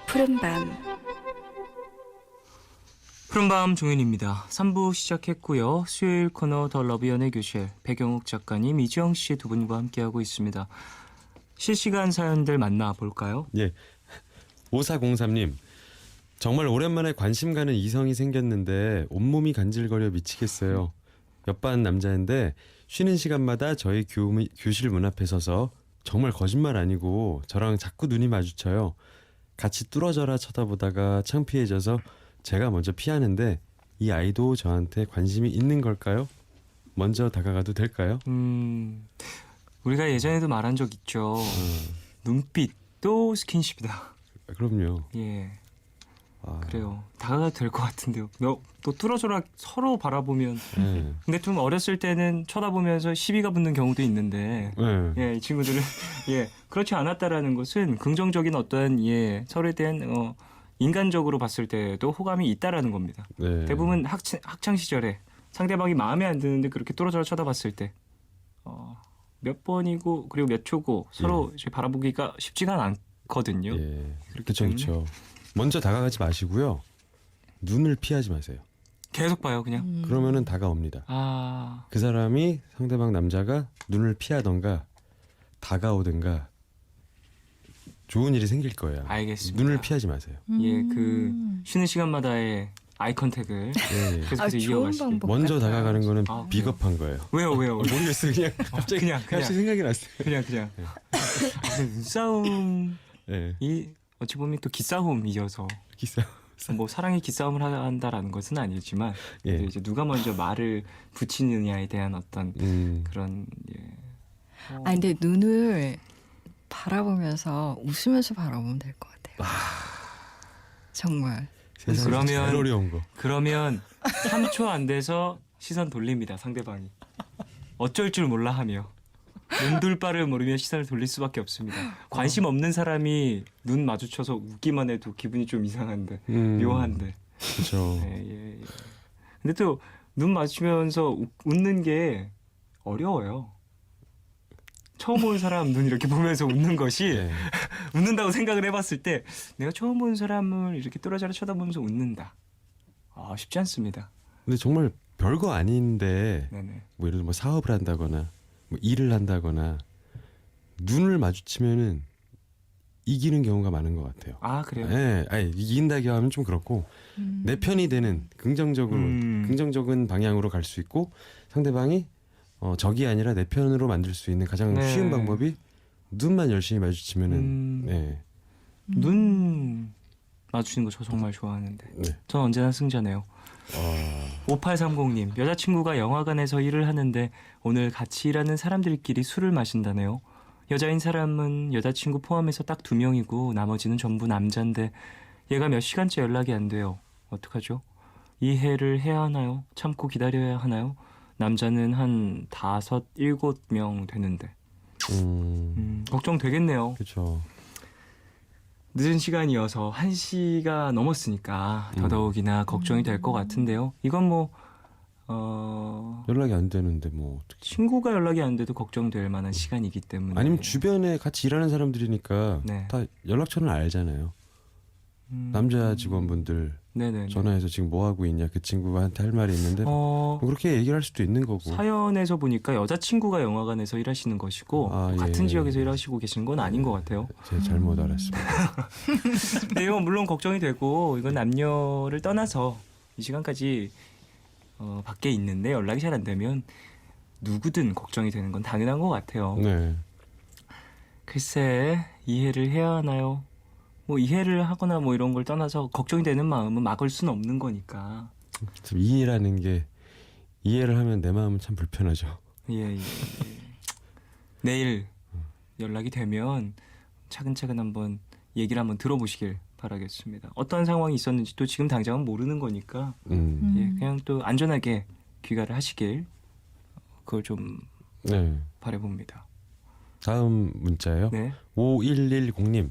푸른밤 푸른밤 종윤입니다. 3부 시작했고요. 수요일 코너 더 러브 연애 교실 배경욱 작가님, 이주영 씨 두 분과 함께하고 있습니다. 실시간 사연들 만나볼까요? 예. 5403님. 정말 오랜만에 관심 가는 이성이 생겼는데 온몸이 간질거려 미치겠어요. 옆반 남자인데 쉬는 시간마다 저희 교실 문 앞에 서서 정말 거짓말 아니고 저랑 자꾸 눈이 마주쳐요. 같이 뚫어져라 쳐다보다가 창피해져서 제가 먼저 피하는데 이 아이도 저한테 관심이 있는 걸까요? 먼저 다가가도 될까요? 우리가 예전에도 말한 적 있죠. 눈빛도 스킨십이다. 그럼요. 예, 아, 그래요. 다가가도 될 것 같은데요. 또 뚫어져라 서로 바라보면. 네. 근데 좀 어렸을 때는 쳐다보면서 시비가 붙는 경우도 있는데. 네. 예, 이 친구들은 그렇지 않았다라는 것은 긍정적인 어떠한 서로에 대한 인간적으로 봤을 때도 호감이 있다라는 겁니다. 네. 대부분 학창 시절에 상대방이 마음에 안 드는데 그렇게 뚫어져라 쳐다봤을 때 몇 번이고 그리고 몇 초고 서로 이제 바라보기가 쉽지가 않거든요. 예. 그렇기 그렇죠, 때문에 그렇죠. 먼저 다가가지 마시고요. 눈을 피하지 마세요. 계속 봐요, 그냥. 그러면은 다가옵니다. 아, 그 사람이 상대방 남자가 눈을 피하던가 다가오든가 좋은 일이 생길 거예요. 알겠습니다. 눈을 피하지 마세요. 예, 그 쉬는 시간마다의 아이 컨택을 예. 계속해서 좋은 이어가시길. 방법 먼저 같다. 다가가는 거는 아, 비겁한 거예요. 왜요? 모르겠어요. 그냥 갑자기 그냥. 갑자기 생각이 났어요. 그냥. 근데 눈싸움이 예. 어찌 보면 또 기싸움이어서 기싸. 뭐 사랑이 기싸움을 한다라는 것은 아니지만 예. 이제 누가 먼저 말을 붙이느냐에 대한 어떤 그런 아 근데 눈을 바라보면서 웃으면서 바라보면 될 것 같아요. 정말. 세상에 그러면- 제일 어려운 거. 그러면 3초 안 돼서 시선 돌립니다. 상대방이 어쩔 줄 몰라 하며 눈둘 바를 모르며 시선을 돌릴 수밖에 없습니다. 관심 없는 사람이 눈 마주쳐서 웃기만 해도 기분이 좀 이상한데 묘한데. 그렇죠. 예. 근데 또 눈 마주치면서 웃는 게 어려워요. 처음 보는 사람 눈 이렇게 보면서 웃는 것이 네. 웃는다고 생각을 해봤을 때 내가 처음 보는 사람을 이렇게 뚫어져라 쳐다보면서 웃는다. 쉽지 않습니다. 근데 정말 별거 아닌데 네네. 뭐 예를 들어 뭐 사업을 한다거나 뭐 일을 한다거나 눈을 마주치면은 이기는 경우가 많은 것 같아요. 아 그래요? 예, 아니 이긴다고 하면 좀 그렇고 내 편이 되는 긍정적인 방향으로 갈 수 있고 상대방이 적이 아니라 내 편으로 만들 수 있는 가장 네. 쉬운 방법이 눈만 열심히 마주치면은 네. 눈 마주치는 거 저 정말 좋아하는데 네. 전 언제나 승자네요. 5830님 여자친구가 영화관에서 일을 하는데 오늘 같이 일하는 사람들끼리 술을 마신다네요. 여자인 사람은 여자친구 포함해서 딱 2명이고 나머지는 전부 남잔데 얘가 몇 시간째 연락이 안 돼요. 어떡하죠? 이해를 해야 하나요? 참고 기다려야 하나요? 남자는 한 5, 7명 되는데 걱정되겠네요. 그렇죠. 늦은 시간이어서 1시가 넘었으니까 더더욱이나 걱정이 될 것 같은데요. 이건 뭐 연락이 안 되는데 뭐 어떻게? 친구가 연락이 안 돼도 걱정될 만한 시간이기 때문에 아니면 주변에 같이 일하는 사람들이니까 네. 다 연락처는 알잖아요. 남자 직원분들 네네. 전화해서 지금 뭐 하고 있냐 그 친구한테 할 말이 있는데 뭐 그렇게 얘기를 할 수도 있는 거고. 사연에서 보니까 여자친구가 영화관에서 일하시는 것이고 아, 또 같은 예. 지역에서 일하시고 계시는 건 아닌 것 같아요. 제가 잘못 알았습니다. 근데 이건 물론 걱정이 되고 이건 남녀를 떠나서 이 시간까지 밖에 있는데 연락이 잘 안 되면 누구든 걱정이 되는 건 당연한 것 같아요. 네. 글쎄 이해를 해야 하나요? 뭐 이해를 하거나 뭐 이런 걸 떠나서 걱정이 되는 마음은 막을 수는 없는 거니까. 참 이해라는 게 이해를 하면 내 마음은 참 불편하죠. 예. 내일 연락이 되면 차근차근 한번 얘기를 한번 들어보시길 바라겠습니다. 어떤 상황이 있었는지 또 지금 당장은 모르는 거니까 예, 그냥 또 안전하게 귀가를 하시길 그걸 좀 네. 바라봅니다. 다음 문자예요. 네. 5110님.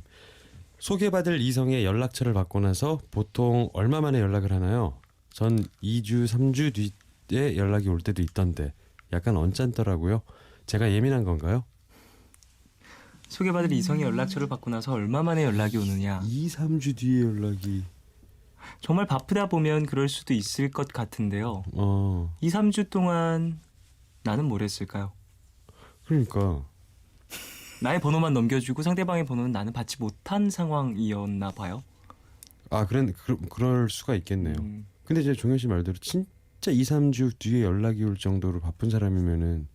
소개받을 이성의 연락처를 받고 나서 보통 얼마 만에 연락을 하나요? 전 2주, 3주 뒤에 연락이 올 때도 있던데 약간 언짢더라고요. 제가 예민한 건가요? 소개받을 이성의 연락처를 받고 나서 얼마 만에 연락이 오느냐. 2, 3주 뒤에 연락이 정말 바쁘다 보면 그럴 수도 있을 것 같은데요. 2, 3주 동안 나는 뭘 했을까요? 그러니까 나의 번호만 넘겨주고 상대방의 번호는 나는 받지 못한 상황이었나 봐요. 그럴 수가 있겠네요. 근데 이제 종현 씨 말대로 진짜 2, 3주 뒤에 연락이 올 정도로 바쁜 사람이면은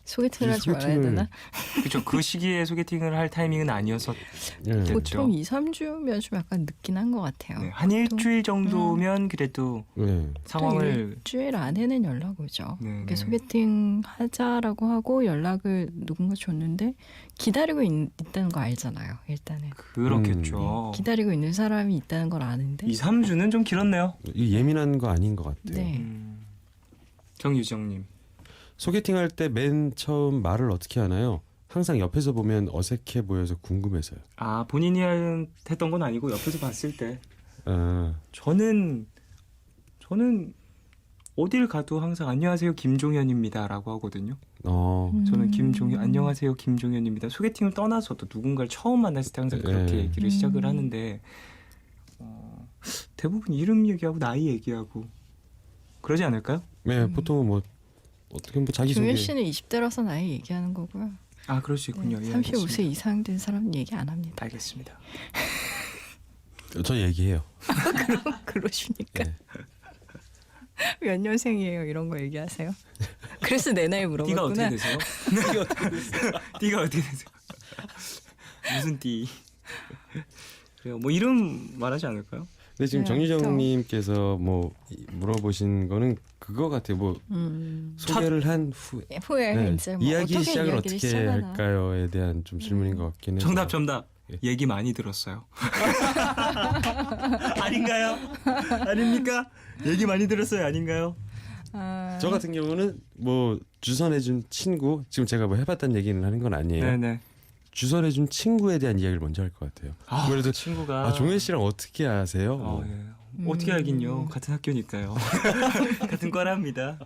소개팅을 하지 말아야 되나? 그렇죠. 그 시기에 소개팅을 할 타이밍은 아니어서 예. 보통 2, 3주면 좀 약간 늦긴 한 것 같아요. 네, 한 일주일 정도면 그래도 네. 상황을 일주일 안에는 연락 오죠. 네, 이렇게 네. 소개팅 하자라고 하고 연락을 누군가 줬는데 기다리고 있다는 거 알잖아요. 일단은 그렇겠죠. 기다리고 있는 사람이 있다는 걸 아는데 2, 3주는 좀 길었네요. 이 예민한 거 아닌 것 같아요. 네. 정유정님. 소개팅할 때 맨 처음 말을 어떻게 하나요? 항상 옆에서 보면 어색해 보여서 궁금해서요. 본인이 했던 건 아니고 옆에서 봤을 때 아, 저는 어딜 가도 항상 안녕하세요 김종현입니다라고 하거든요. 저는 안녕하세요 김종현입니다. 소개팅을 떠나서도 누군가를 처음 만났을 때 항상 그렇게 네. 얘기를 시작을 하는데 대부분 이름 얘기하고 나이 얘기하고 그러지 않을까요? 네, 보통은 뭐 어떻게 뭐 자기 소개. 종현 씨는 20대라서 나이 얘기하는 거고요. 그럴 수 있군요. 예, 35세 알겠습니다. 이상 된 사람은 얘기 안 합니다. 알겠습니다. 저 얘기해요. 그러시니까 네. 몇 년생이에요 이런 거 얘기하세요? 그래서 내 나이 띠가 어떻게 물어봤구나. 되세요? 띠가 어떻게 되세요? 무슨 띠? 그래요. 뭐 이름 말하지 않을까요? 근데 지금 네, 정유정님께서 뭐 물어보신 거는 그거 같아요. 뭐 소개를 한 후에 후에 네. 이제 뭐 이야기 어떻게 시작을 이야기를 어떻게 시작하나. 할까요에 대한 좀 질문인 것 같긴 해요. 정답. 예. 얘기 많이 들었어요. 아닌가요? 아닙니까? 얘기 많이 들었어요. 아닌가요? 저 같은 경우는 뭐 주선해준 친구, 지금 제가 뭐 해봤다는 얘기는 하는 건 아니에요. 네네. 주선해준 친구에 대한 이야기를 먼저 할 것 같아요. 그래도 친구가 종현 씨랑 어떻게 아세요? 뭐. 어떻게 알긴요. 같은 학교니까요. 같은 과랍니다.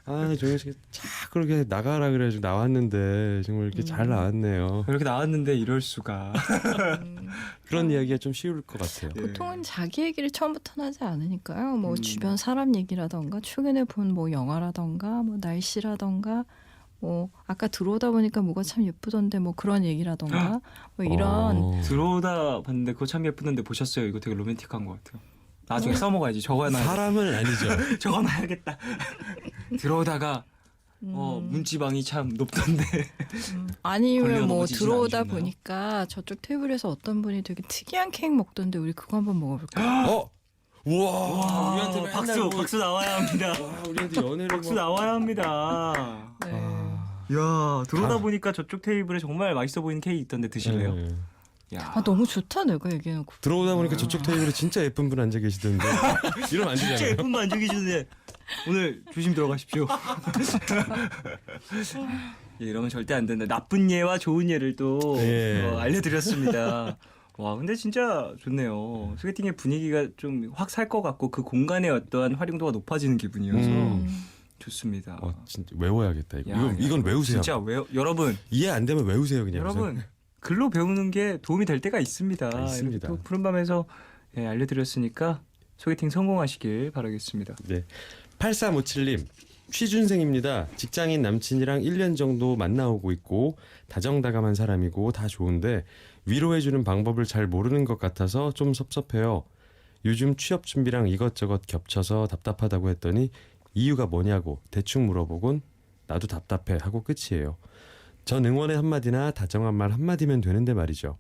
아 정현 씨가 자꾸 그렇게 나가라 그래가지고 나왔는데 정말 이렇게 잘 나왔네요. 이렇게 나왔는데 이럴 수가. 그런 이야기가 좀 쉬울 것 같아요. 네. 보통은 자기 얘기를 처음부터 하지 않으니까요. 뭐 음. 주변 사람 얘기라던가 최근에 본 뭐 영화라던가 뭐 날씨라던가 뭐 아까 들어오다 보니까 뭐가 참 예쁘던데 뭐 그런 얘기라던가 뭐 이런 들어오다 봤는데 그거 참 예쁘던데 보셨어요? 이거 되게 로맨틱한 것 같아요. 나중에 써먹어야지. 적어놔야 사람은 아니죠. 적어놔야겠다. 들어오다가 문지방이 참 높던데. 아니면 걸려 뭐 넘어지진 들어오다 않으셨나요? 보니까 저쪽 테이블에서 어떤 분이 되게 특이한 케이크 먹던데 우리 그거 한번 먹어볼까요? 우와 우리한테 맨날 박수 뭐- 박수 나와야 합니다. 와, 우리한테 연애를 박수 뭐- 나와야 합니다. 네. 야 들어오다 보니까 저쪽 테이블에 정말 맛있어 보이는 케이크 있던데 드실래요? 네. 야 아 너무 좋다 내가 얘기해놓고. 들어오다 보니까 저쪽 테이블에 진짜 예쁜 분 앉아 계시던데 이러면 안 진짜 되잖아요. 예쁜 분 앉아 계시는데 오늘 조심 들어가십시오. 예, 이러면 절대 안 된다. 나쁜 예와 좋은 예를 또 예. 알려드렸습니다. 와 근데 진짜 좋네요. 소개팅의 분위기가 좀 확 살 것 같고 그 공간의 어떠한 활용도가 높아지는 기분이어서 좋습니다. 진짜 외워야겠다 이거. 야, 이건 외우세요. 진짜 여러분 이해 안 되면 외우세요 그냥. 여러분 글로 배우는 게 도움이 될 때가 있습니다. 있습니다. 이렇게 또 푸른밤에서 예, 알려드렸으니까 소개팅 성공하시길 바라겠습니다. 네. 8357님 취준생입니다. 직장인 남친이랑 1년 정도 만나오고 있고 다정다감한 사람이고 다 좋은데 위로해주는 방법을 잘 모르는 것 같아서 좀 섭섭해요. 요즘 취업 준비랑 이것저것 겹쳐서 답답하다고 했더니 이유가 뭐냐고 대충 물어보곤 나도 답답해 하고 끝이에요. 전 응원의 한마디나 다정한 말 한마디면 되는데 말이죠.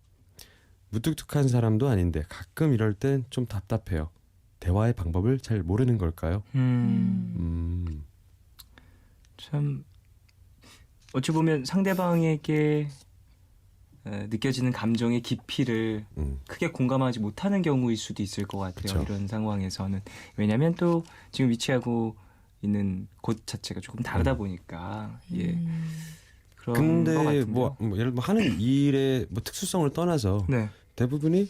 무뚝뚝한 사람도 아닌데 가끔 이럴 땐 좀 답답해요. 대화의 방법을 잘 모르는 걸까요? 참 어찌 보면 상대방에게 느껴지는 감정의 깊이를 크게 공감하지 못하는 경우일 수도 있을 것 같아요. 그쵸. 이런 상황에서는 왜냐하면 또 지금 위치하고 있는 곳 자체가 조금 다르다 보니까 예 그런 것 근데 같은데요. 뭐 예를 들어 하는 일의 뭐 특수성을 떠나서 네. 대부분이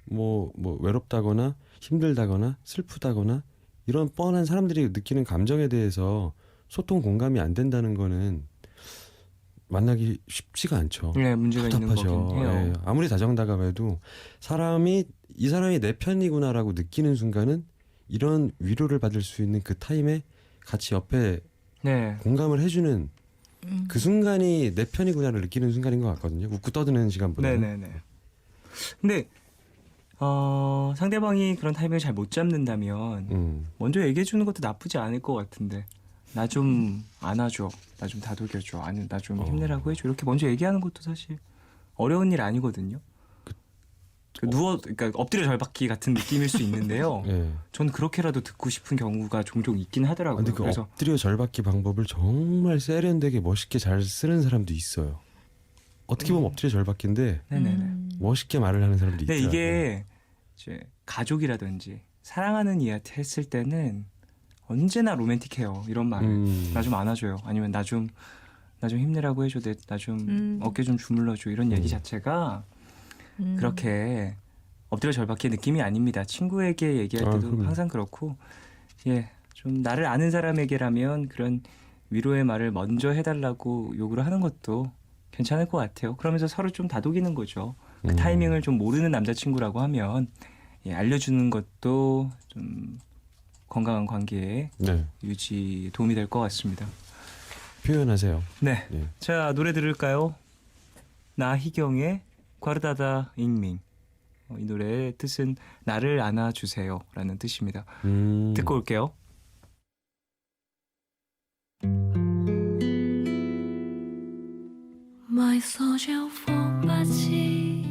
뭐 외롭다거나 힘들다거나 슬프다거나 이런 뻔한 사람들이 느끼는 감정에 대해서 소통 공감이 안 된다는 거는 만나기 쉽지가 않죠. 네, 문제가 있는 답답하죠. 거긴 해요. 예, 아무리 다정다감해도 이 사람이 내 편이구나라고 느끼는 순간은 이런 위로를 받을 수 있는 그 타임에 같이 옆에 네. 공감을 해주는 그 순간이 내 편이구나를 느끼는 순간인 것 같거든요. 웃고 떠드는 시간보다. 네네네. 근데 상대방이 그런 타이밍을 잘 못 잡는다면 먼저 얘기해 주는 것도 나쁘지 않을 것 같은데 나 좀 안아줘, 나 좀 다독여줘, 아니면 나 좀 힘내라고 해줘 이렇게 먼저 얘기하는 것도 사실 어려운 일 아니거든요. 그러니까 엎드려 절받기 같은 느낌일 수 있는데요. 예. 전 그렇게라도 듣고 싶은 경우가 종종 있긴 하더라고요. 근데 그 그래서 엎드려 절받기 방법을 정말 세련되게 멋있게 잘 쓰는 사람도 있어요. 어떻게 보면 엎드려 절받기인데 네네네. 멋있게 말을 하는 사람도 근데 있더라고요. 이게 이제 가족이라든지 사랑하는 이한테 했을 때는 언제나 로맨틱해요. 이런 말을 나 좀 안아줘요. 아니면 나 좀 힘내라고 해줘. 나 좀 어깨 좀 주물러줘. 이런 얘기 자체가 그렇게 엎드려 절받기의 느낌이 아닙니다. 친구에게 얘기할 때도 그럼요. 항상 그렇고 예, 좀 나를 아는 사람에게라면 그런 위로의 말을 먼저 해달라고 요구를 하는 것도 괜찮을 것 같아요. 그러면서 서로 좀 다독이는 거죠. 그 타이밍을 좀 모르는 남자친구라고 하면 예, 알려주는 것도 좀 건강한 관계에 네. 유지 도움이 될 것 같습니다. 표현하세요. 네, 예. 자 노래 들을까요? 나희경의 과르다다 잉밍. 이 노래의 뜻은 나를 안아주세요라는 뜻입니다. 듣고 올게요. Mai so gieo phong ba chi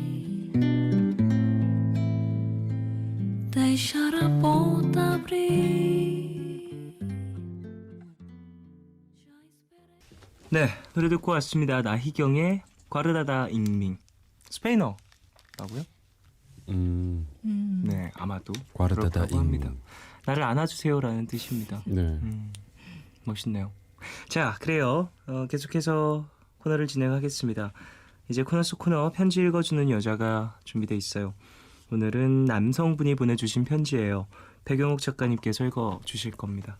Dai shara ponta 네, 노래 듣고 왔습니다. 나희경의 과르다다 잉밍. 스페인어라고요? 네, 아마도 과르다다 그렇다고 합니다. 잉. 나를 안아주세요라는 뜻입니다. 네. 멋있네요. 자, 그래요. 계속해서 코너를 진행하겠습니다. 이제 코너 속 코너 편지 읽어주는 여자가 준비돼 있어요. 오늘은 남성분이 보내주신 편지예요. 백영욱 작가님께서 읽어주실 겁니다.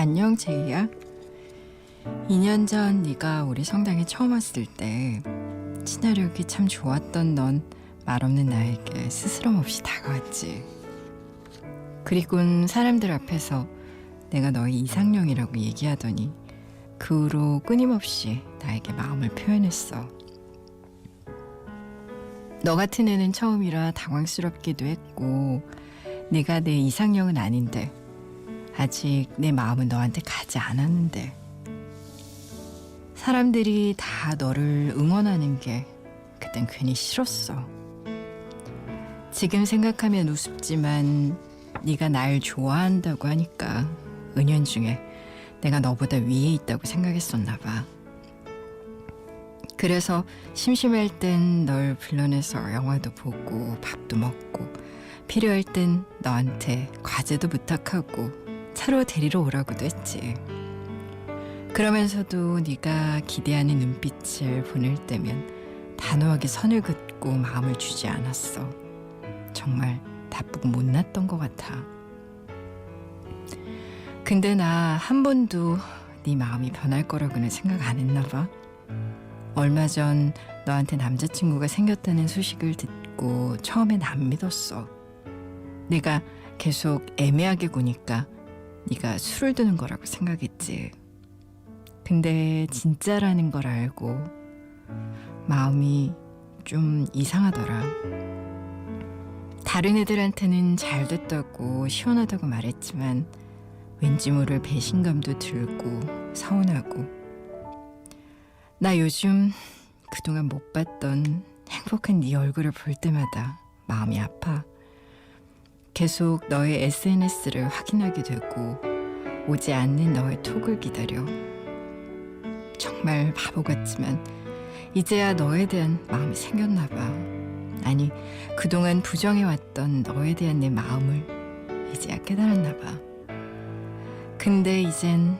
안녕 제이야. 2년 전 네가 우리 성당에 처음 왔을 때 친화력이 참 좋았던 넌 말없는 나에게 스스럼 없이 다가왔지. 그리고는 사람들 앞에서 내가 너의 이상형이라고 얘기하더니 그 후로 끊임없이 나에게 마음을 표현했어. 너 같은 애는 처음이라 당황스럽기도 했고 내가 내 이상형은 아닌데 아직 내 마음은 너한테 가지 않았는데 사람들이 다 너를 응원하는 게 그땐 괜히 싫었어. 지금 생각하면 우습지만 네가 날 좋아한다고 하니까 은연중에 내가 너보다 위에 있다고 생각했었나 봐. 그래서 심심할 땐 널 불러내서 영화도 보고 밥도 먹고 필요할 땐 너한테 과제도 부탁하고 차로 데리러 오라고도 했지. 그러면서도 네가 기대하는 눈빛을 보낼 때면 단호하게 선을 긋고 마음을 주지 않았어. 정말 나쁘고 못났던 것 같아. 근데 나 한 번도 네 마음이 변할 거라고는 생각 안 했나 봐. 얼마 전 너한테 남자친구가 생겼다는 소식을 듣고 처음엔 안 믿었어. 내가 계속 애매하게 구니까 네가 술을 드는 거라고 생각했지. 근데 진짜라는 걸 알고 마음이 좀 이상하더라. 다른 애들한테는 잘 됐다고 시원하다고 말했지만 왠지 모를 배신감도 들고 서운하고 나 요즘 그동안 못 봤던 행복한 네 얼굴을 볼 때마다 마음이 아파. 계속 너의 SNS를 확인하게 되고 오지 않는 너의 톡을 기다려. 정말 바보 같지만 이제야 너에 대한 마음이 생겼나 봐. 아니, 그동안 부정해왔던 너에 대한 내 마음을 이제야 깨달았나 봐. 근데 이젠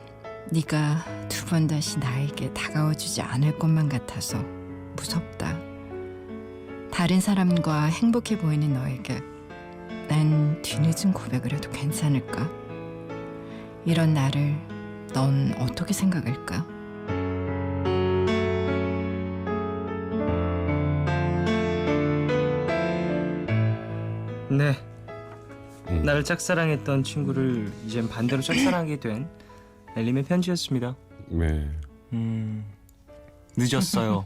네가 두 번 다시 나에게 다가와주지 않을 것만 같아서 무섭다. 다른 사람과 행복해 보이는 너에게 난 뒤늦은 고백을 해도 괜찮을까? 이런 나를 넌 어떻게 생각할까? 네. 나를 짝사랑했던 친구를 이젠 반대로 짝사랑하게 된 엘림의 편지였습니다. 네. 늦었어요.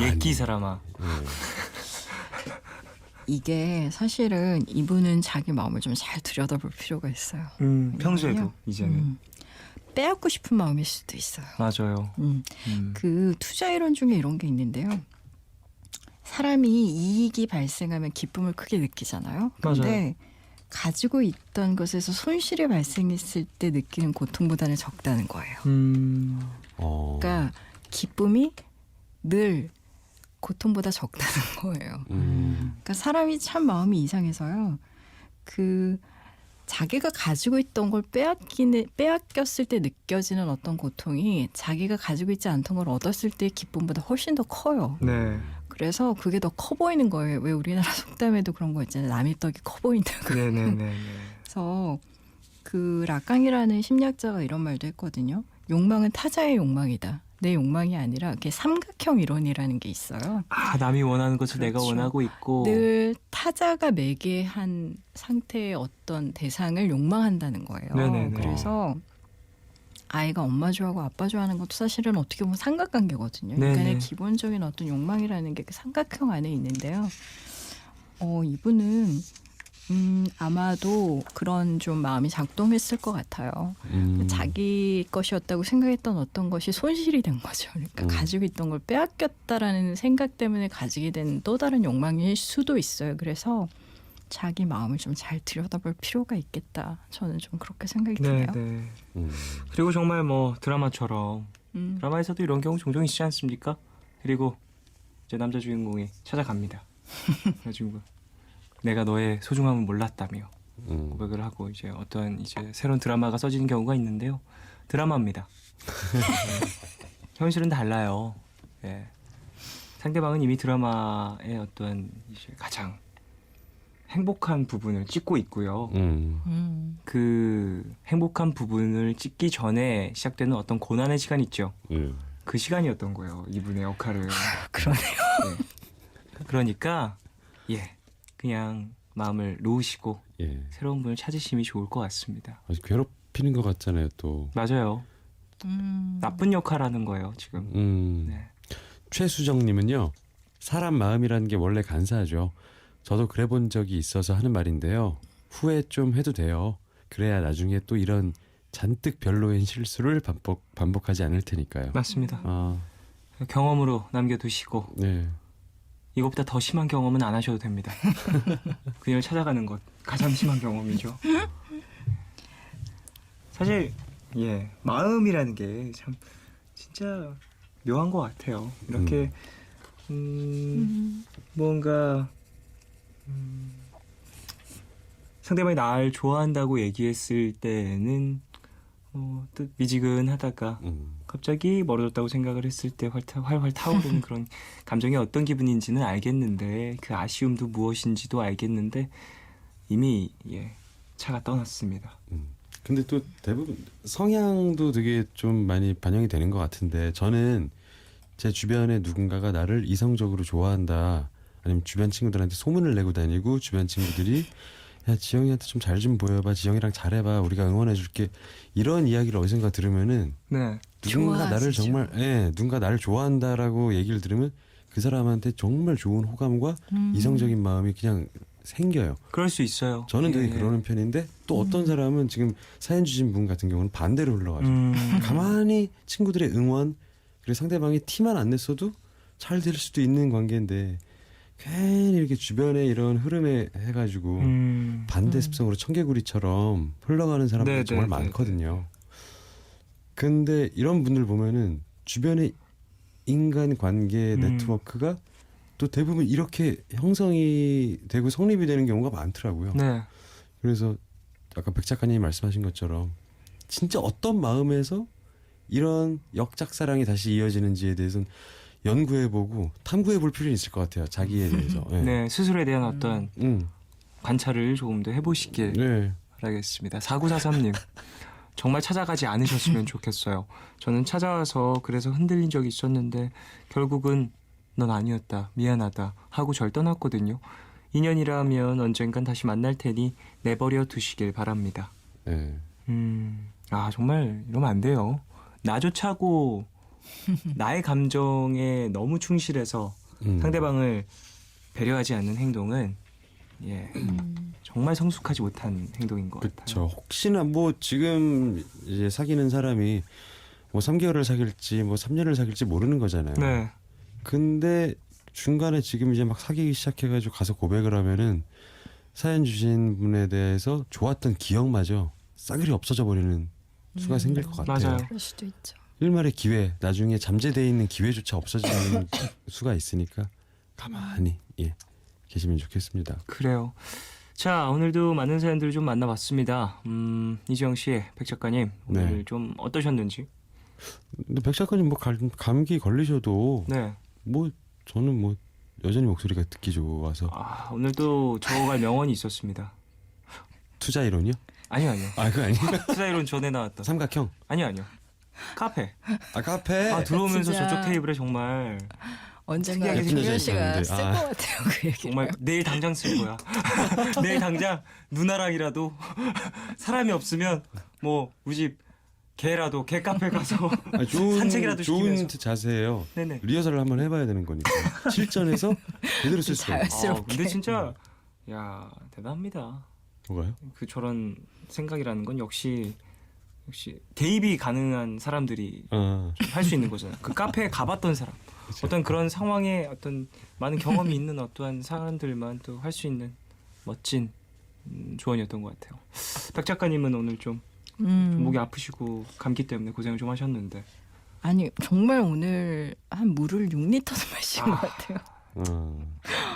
예끼 사람아. 이게 사실은 이분은 자기 마음을 좀 잘 들여다볼 필요가 있어요. 평소에도 이제는. 빼앗고 싶은 마음일 수도 있어요. 맞아요. 그 투자 이론 중에 이런 게 있는데요. 사람이 이익이 발생하면 기쁨을 크게 느끼잖아요. 근데 가지고 있던 것에서 손실이 발생했을 때 느끼는 고통보다는 적다는 거예요. 그러니까 기쁨이 늘 고통보다 적다는 거예요. 그러니까 사람이 참 마음이 이상해서요. 그 자기가 가지고 있던 걸 빼앗겼을 때 느껴지는 어떤 고통이 자기가 가지고 있지 않던 걸 얻었을 때의 기쁨보다 훨씬 더 커요. 네. 그래서 그게 더 커 보이는 거예요. 왜 우리나라 속담에도 그런 거 있잖아요. 남의 떡이 커 보인다고. 네네네. 그래서 그 라깡이라는 심리학자가 이런 말도 했거든요. 욕망은 타자의 욕망이다. 내 욕망이 아니라 그게 삼각형 이론이라는 게 있어요. 아, 남이 원하는 것을 내가 그렇죠. 원하고 있고 늘 타자가 매개한 상태의 어떤 대상을 욕망한다는 거예요. 네네네. 그래서 아이가 엄마 좋아하고 아빠 좋아하는 것도 사실은 어떻게 보면 삼각관계거든요. 네네. 인간의 기본적인 어떤 욕망이라는 게 그 삼각형 안에 있는데요. 이분은 아마도 그런 좀 마음이 작동했을 것 같아요. 자기 것이었다고 생각했던 어떤 것이 손실이 된 거죠. 그러니까 가지고 있던 걸 빼앗겼다라는 생각 때문에 가지게 된 또 다른 욕망일 수도 있어요. 그래서 자기 마음을 좀 잘 들여다볼 필요가 있겠다. 저는 좀 그렇게 생각이 드네요. 네네. 그리고 정말 뭐 드라마처럼 드라마에서도 이런 경우 종종 있지 않습니까? 그리고 이제 남자 주인공이 찾아갑니다. 여자친구가 내가 너의 소중함을 몰랐다며 고백을 하고 이제 어떤 이제 새로운 드라마가 써지는 경우가 있는데요. 드라마입니다. 현실은 달라요. 예. 상대방은 이미 드라마의 어떤 이제 가장 행복한 부분을 찍고 있고요. 그 행복한 부분을 찍기 전에 시작되는 어떤 고난의 시간 있죠. 그 시간이었던 거예요. 이분의 역할을. 그러네요. 네. 그러니까 그냥 마음을 놓으시고 예. 새로운 분을 찾으심이 좋을 것 같습니다. 아주 괴롭히는 것 같잖아요, 또. 맞아요. 나쁜 역할 하는 거예요, 지금. 네. 최수정님은요, 사람 마음이라는 게 원래 간사하죠. 저도 그래 본 적이 있어서 하는 말인데요. 후회 좀 해도 돼요. 그래야 나중에 또 이런 잔뜩 별로인 실수를 반복하지 않을 테니까요. 맞습니다. 아, 경험으로 남겨두시고 네. 이것보다 더 심한 경험은 안 하셔도 됩니다. 그녀를 찾아가는 것 가장 심한 경험이죠. 사실 마음이라는 게 참 진짜 묘한 것 같아요. 이렇게 뭔가 상대방이 날 좋아한다고 얘기했을 때는 또 미지근하다가 갑자기 멀어졌다고 생각을 했을 때 활활 타오르는 그런 감정이 어떤 기분인지는 알겠는데 그 아쉬움도 무엇인지도 알겠는데 이미 차가 떠났습니다. 근데 또 대부분 성향도 되게 좀 많이 반영이 되는 것 같은데, 저는 제 주변에 누군가가 나를 이성적으로 좋아한다, 아니면 주변 친구들한테 소문을 내고 다니고 주변 친구들이 야, 지영이한테 좀 잘 좀 보여봐, 지영이랑 잘해봐, 우리가 응원해줄게, 이런 이야기를 어디선가 들으면은 네. 누군가 나를 좋아하시죠. 정말 누군가 나를 좋아한다라고 얘기를 들으면 그 사람한테 정말 좋은 호감과 이성적인 마음이 그냥 생겨요. 그럴 수 있어요. 저는 되게 그러는 편인데, 또 어떤 사람은 지금 사연 주신 분 같은 경우는 반대로 흘러가죠. 가만히 친구들의 응원, 그리고 상대방이 티만 안 냈어도 잘 될 수도 있는 관계인데 괜히 이렇게 주변에 이런 흐름에 해가지고 반대 습성으로 청개구리처럼 흘러가는 사람들이 네, 정말 네, 네, 많거든요. 근데 이런 분들 보면은 주변의 인간 관계 네트워크가 또 대부분 이렇게 형성이 되고 성립이 되는 경우가 많더라고요. 네. 그래서 아까 백 작가님이 말씀하신 것처럼 진짜 어떤 마음에서 이런 역작사랑이 다시 이어지는지에 대해서는 연구해보고 탐구해볼 필요는 있을 것 같아요. 자기에 대해서. 네, 스스로에 대한 어떤 관찰을 조금 더 해보시길 네. 바라겠습니다. 4943님 정말 찾아가지 않으셨으면 좋겠어요. 저는 찾아와서 그래서 흔들린 적이 있었는데 결국은 넌 아니었다, 미안하다 하고 절 떠났거든요. 인연이라면 언젠간 다시 만날 테니 내버려 두시길 바랍니다. 네. 정말 이러면 안 돼요. 나조차고 나의 감정에 너무 충실해서 상대방을 배려하지 않는 행동은 정말 성숙하지 못한 행동인 것 같아요. 그렇죠. 혹시나 뭐 지금 이제 사귀는 사람이 뭐 3개월을 사귈지 뭐 3년을 사귈지 모르는 거잖아요. 네. 근데 중간에 지금 이제 막 사귀기 시작해가지고 가서 고백을 하면은 사연 주신 분에 대해서 좋았던 기억마저 싸그리 없어져 버리는 수가 생길 것 같아요. 맞아요. 그럴 수도 있죠. 일말의 기회, 나중에 잠재되어 있는 기회조차 없어지는 수가 있으니까 가만히 계시면 좋겠습니다. 그래요. 자, 오늘도 많은 사연들을 좀 만나봤습니다. 이지영 씨, 백 작가님 오늘 네. 좀 어떠셨는지? 근데 백 작가님 뭐 감기 걸리셔도 네. 뭐 저는 뭐 여전히 목소리가 듣기 좋아서. 오늘도 적어갈 명언이 있었습니다. 투자 이론이요? 아니요. 아, 그거 아니에요? 투자이론 전에 나왔던. 삼각형. 아니요. 카페. 아, 카페. 들어오면서 진짜. 저쪽 테이블에 정말 언젠가 특이하게 김현 씨가 생겼는데. 쓸 것 같아요. 그 얘기. 정말 내일 당장 쓸 거야. 내일 당장 누나랑이라도 사람이 없으면 뭐 우리 집 개라도 개 카페 가서 산책이라도 좋은 시키면서. 자세예요. 네네. 리허설을 한번 해봐야 되는 거니까. 실전에서 제대로 쓸 수 있어요. 자연스럽게. 근데 진짜 야 대단합니다. 뭐가요? 그 저런 생각이라는 건 역시 대입이 가능한 사람들이 할 수 있는 거잖아요. 그 카페에 가봤던 사람, 어떤 그런 상황에 어떤 많은 경험이 있는 어떠한 사람들만 또 할 수 있는 멋진 조언이었던 것 같아요. 백 작가님은 오늘 좀 목이 아프시고 감기 때문에 고생을 좀 하셨는데. 아니 정말 오늘 한 물을 6리터도 마신 것 같아요.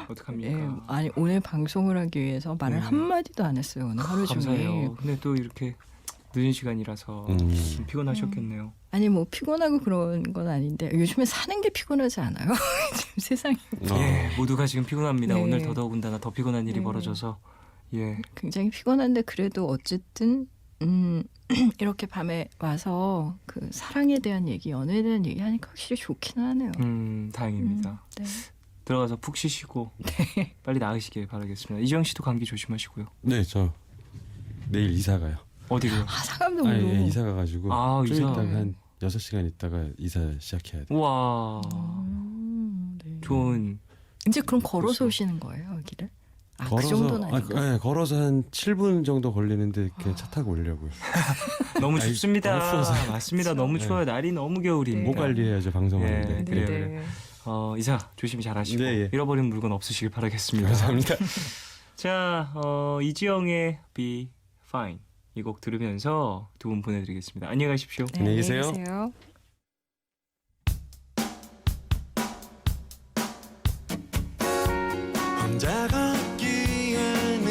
어떡합니까? 아니 오늘 방송을 하기 위해서 말을 네. 한 마디도 안 했어요. 오늘 하루 종일. 감사해요. 근데 또 이렇게 늦은 시간이라서 좀 피곤하셨겠네요. 아니 뭐 피곤하고 그런 건 아닌데 요즘에 사는 게 피곤하지 않아요? 지금 세상이 예, 모두가 지금 피곤합니다. 네. 오늘 더더군다나 더 피곤한 일이 네. 벌어져서 예, 굉장히 피곤한데 그래도 어쨌든 이렇게 밤에 와서 그 사랑에 대한 얘기, 연애에 대한 얘기 하니까 확실히 좋기는 하네요. 다행입니다. 네. 들어가서 푹 쉬시고 빨리 나으시길 바라겠습니다. 이지영 씨도 감기 조심하시고요. 네, 저 내일 이사 가요. 어디로요? 아 상암동으로. 아, 예, 이사 가가지고 아, 좀 이사. 이따가 한 6시간 있다가 이사 시작해야 돼요. 우와, 네. 좋은. 이제 그럼 걸어서 그래서. 오시는 거예요 여기를? 아, 그 정도는 아닌가? 네, 걸어서 한 7분 정도 걸리는데 그냥 차 타고 오려고요. 너무 아이, 춥습니다. 너무 추워서. 맞습니다. 너무 네. 추워요. 날이 너무 겨울입니다. 목 관리해야죠 방송하는데. 예, 그래요. 이사 조심히 잘하시고 네, 예. 잃어버린 물건 없으시길 바라겠습니다. 감사합니다. 자, 이지영의 Be Fine 이 곡 들으면서 두 분 보내드리겠습니다. 안녕히 가십시오. 네, 안녕히 계세요. 계세요. 혼자 걷기에는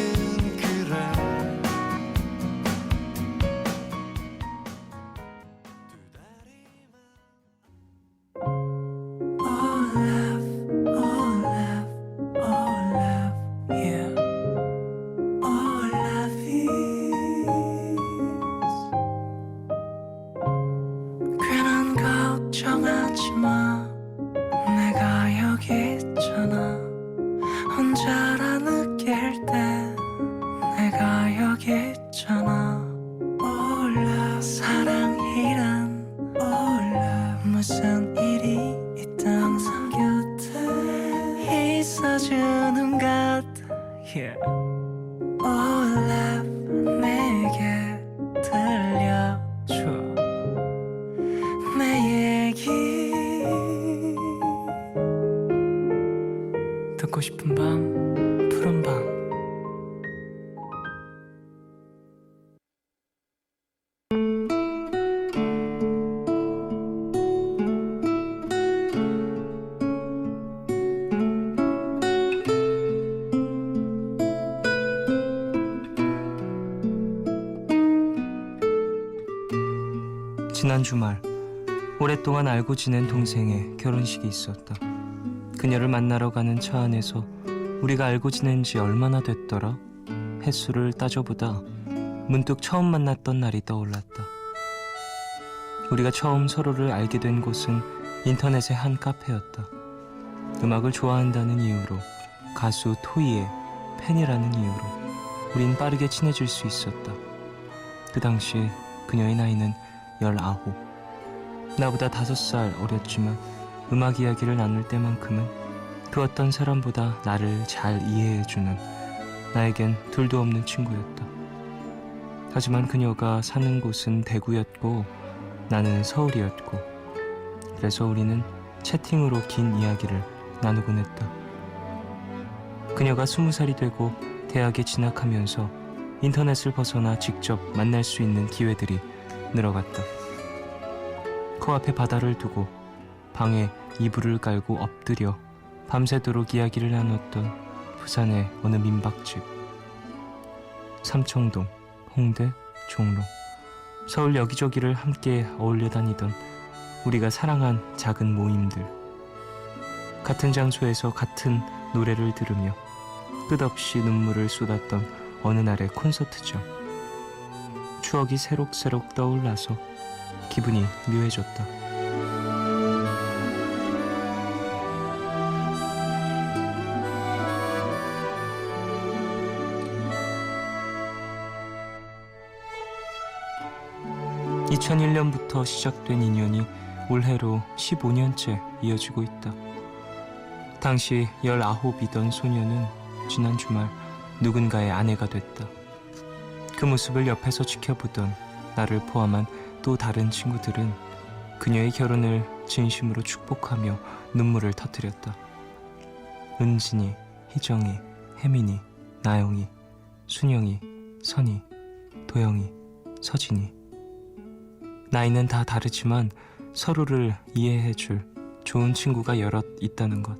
그래 All love, all love, all love, yeah. All love is 괜한 걱정하지 마. 내가 여기 있잖아. 혼자라 느낄 때 내가 여기 있잖아. All love, 사랑이란 all love, 무슨 일이 있든 항상 곁에 있어주는 것 yeah. All love, 내게 들려줘 내 얘기 듣고 싶은 밤 푸른 밤 지난 주말 오랫동안 알고 지낸 동생의 결혼식이 있었다. 그녀를 만나러 가는 차 안에서 우리가 알고 지낸 지 얼마나 됐더라? 횟수를 따져보다 문득 처음 만났던 날이 떠올랐다. 우리가 처음 서로를 알게 된 곳은 인터넷의 한 카페였다. 음악을 좋아한다는 이유로, 가수 토이의 팬이라는 이유로 우린 빠르게 친해질 수 있었다. 그 당시에 그녀의 나이는 19. 나보다 5살 어렸지만 음악 이야기를 나눌 때만큼은 그 어떤 사람보다 나를 잘 이해해주는, 나에겐 둘도 없는 친구였다. 하지만 그녀가 사는 곳은 대구였고 나는 서울이었고, 그래서 우리는 채팅으로 긴 이야기를 나누곤 했다. 그녀가 20살이 되고 대학에 진학하면서 인터넷을 벗어나 직접 만날 수 있는 기회들이 늘어갔다. 코앞에 바다를 두고 방에 이불을 깔고 엎드려 밤새도록 이야기를 나눴던 부산의 어느 민박집, 삼청동, 홍대, 종로, 서울 여기저기를 함께 어울려 다니던 우리가 사랑한 작은 모임들, 같은 장소에서 같은 노래를 들으며 끝없이 눈물을 쏟았던 어느 날의 콘서트장. 추억이 새록새록 떠올라서 기분이 묘해졌다. (2001년부터) 시작된 인연이 올해로 15년째 이어지고 있다. 당시 19이던 소녀는 지난 주말 누군가의 아내가 됐다. 그 모습을 옆에서 지켜보던 나를 포함한 또 다른 친구들은 그녀의 결혼을 진심으로 축복하며 눈물을 터뜨렸다. 은진이, 희정이, 혜민이, 나영이, 순영이, 선이, 도영이, 서진이. 나이는 다 다르지만 서로를 이해해줄 좋은 친구가 여럿 있다는 것.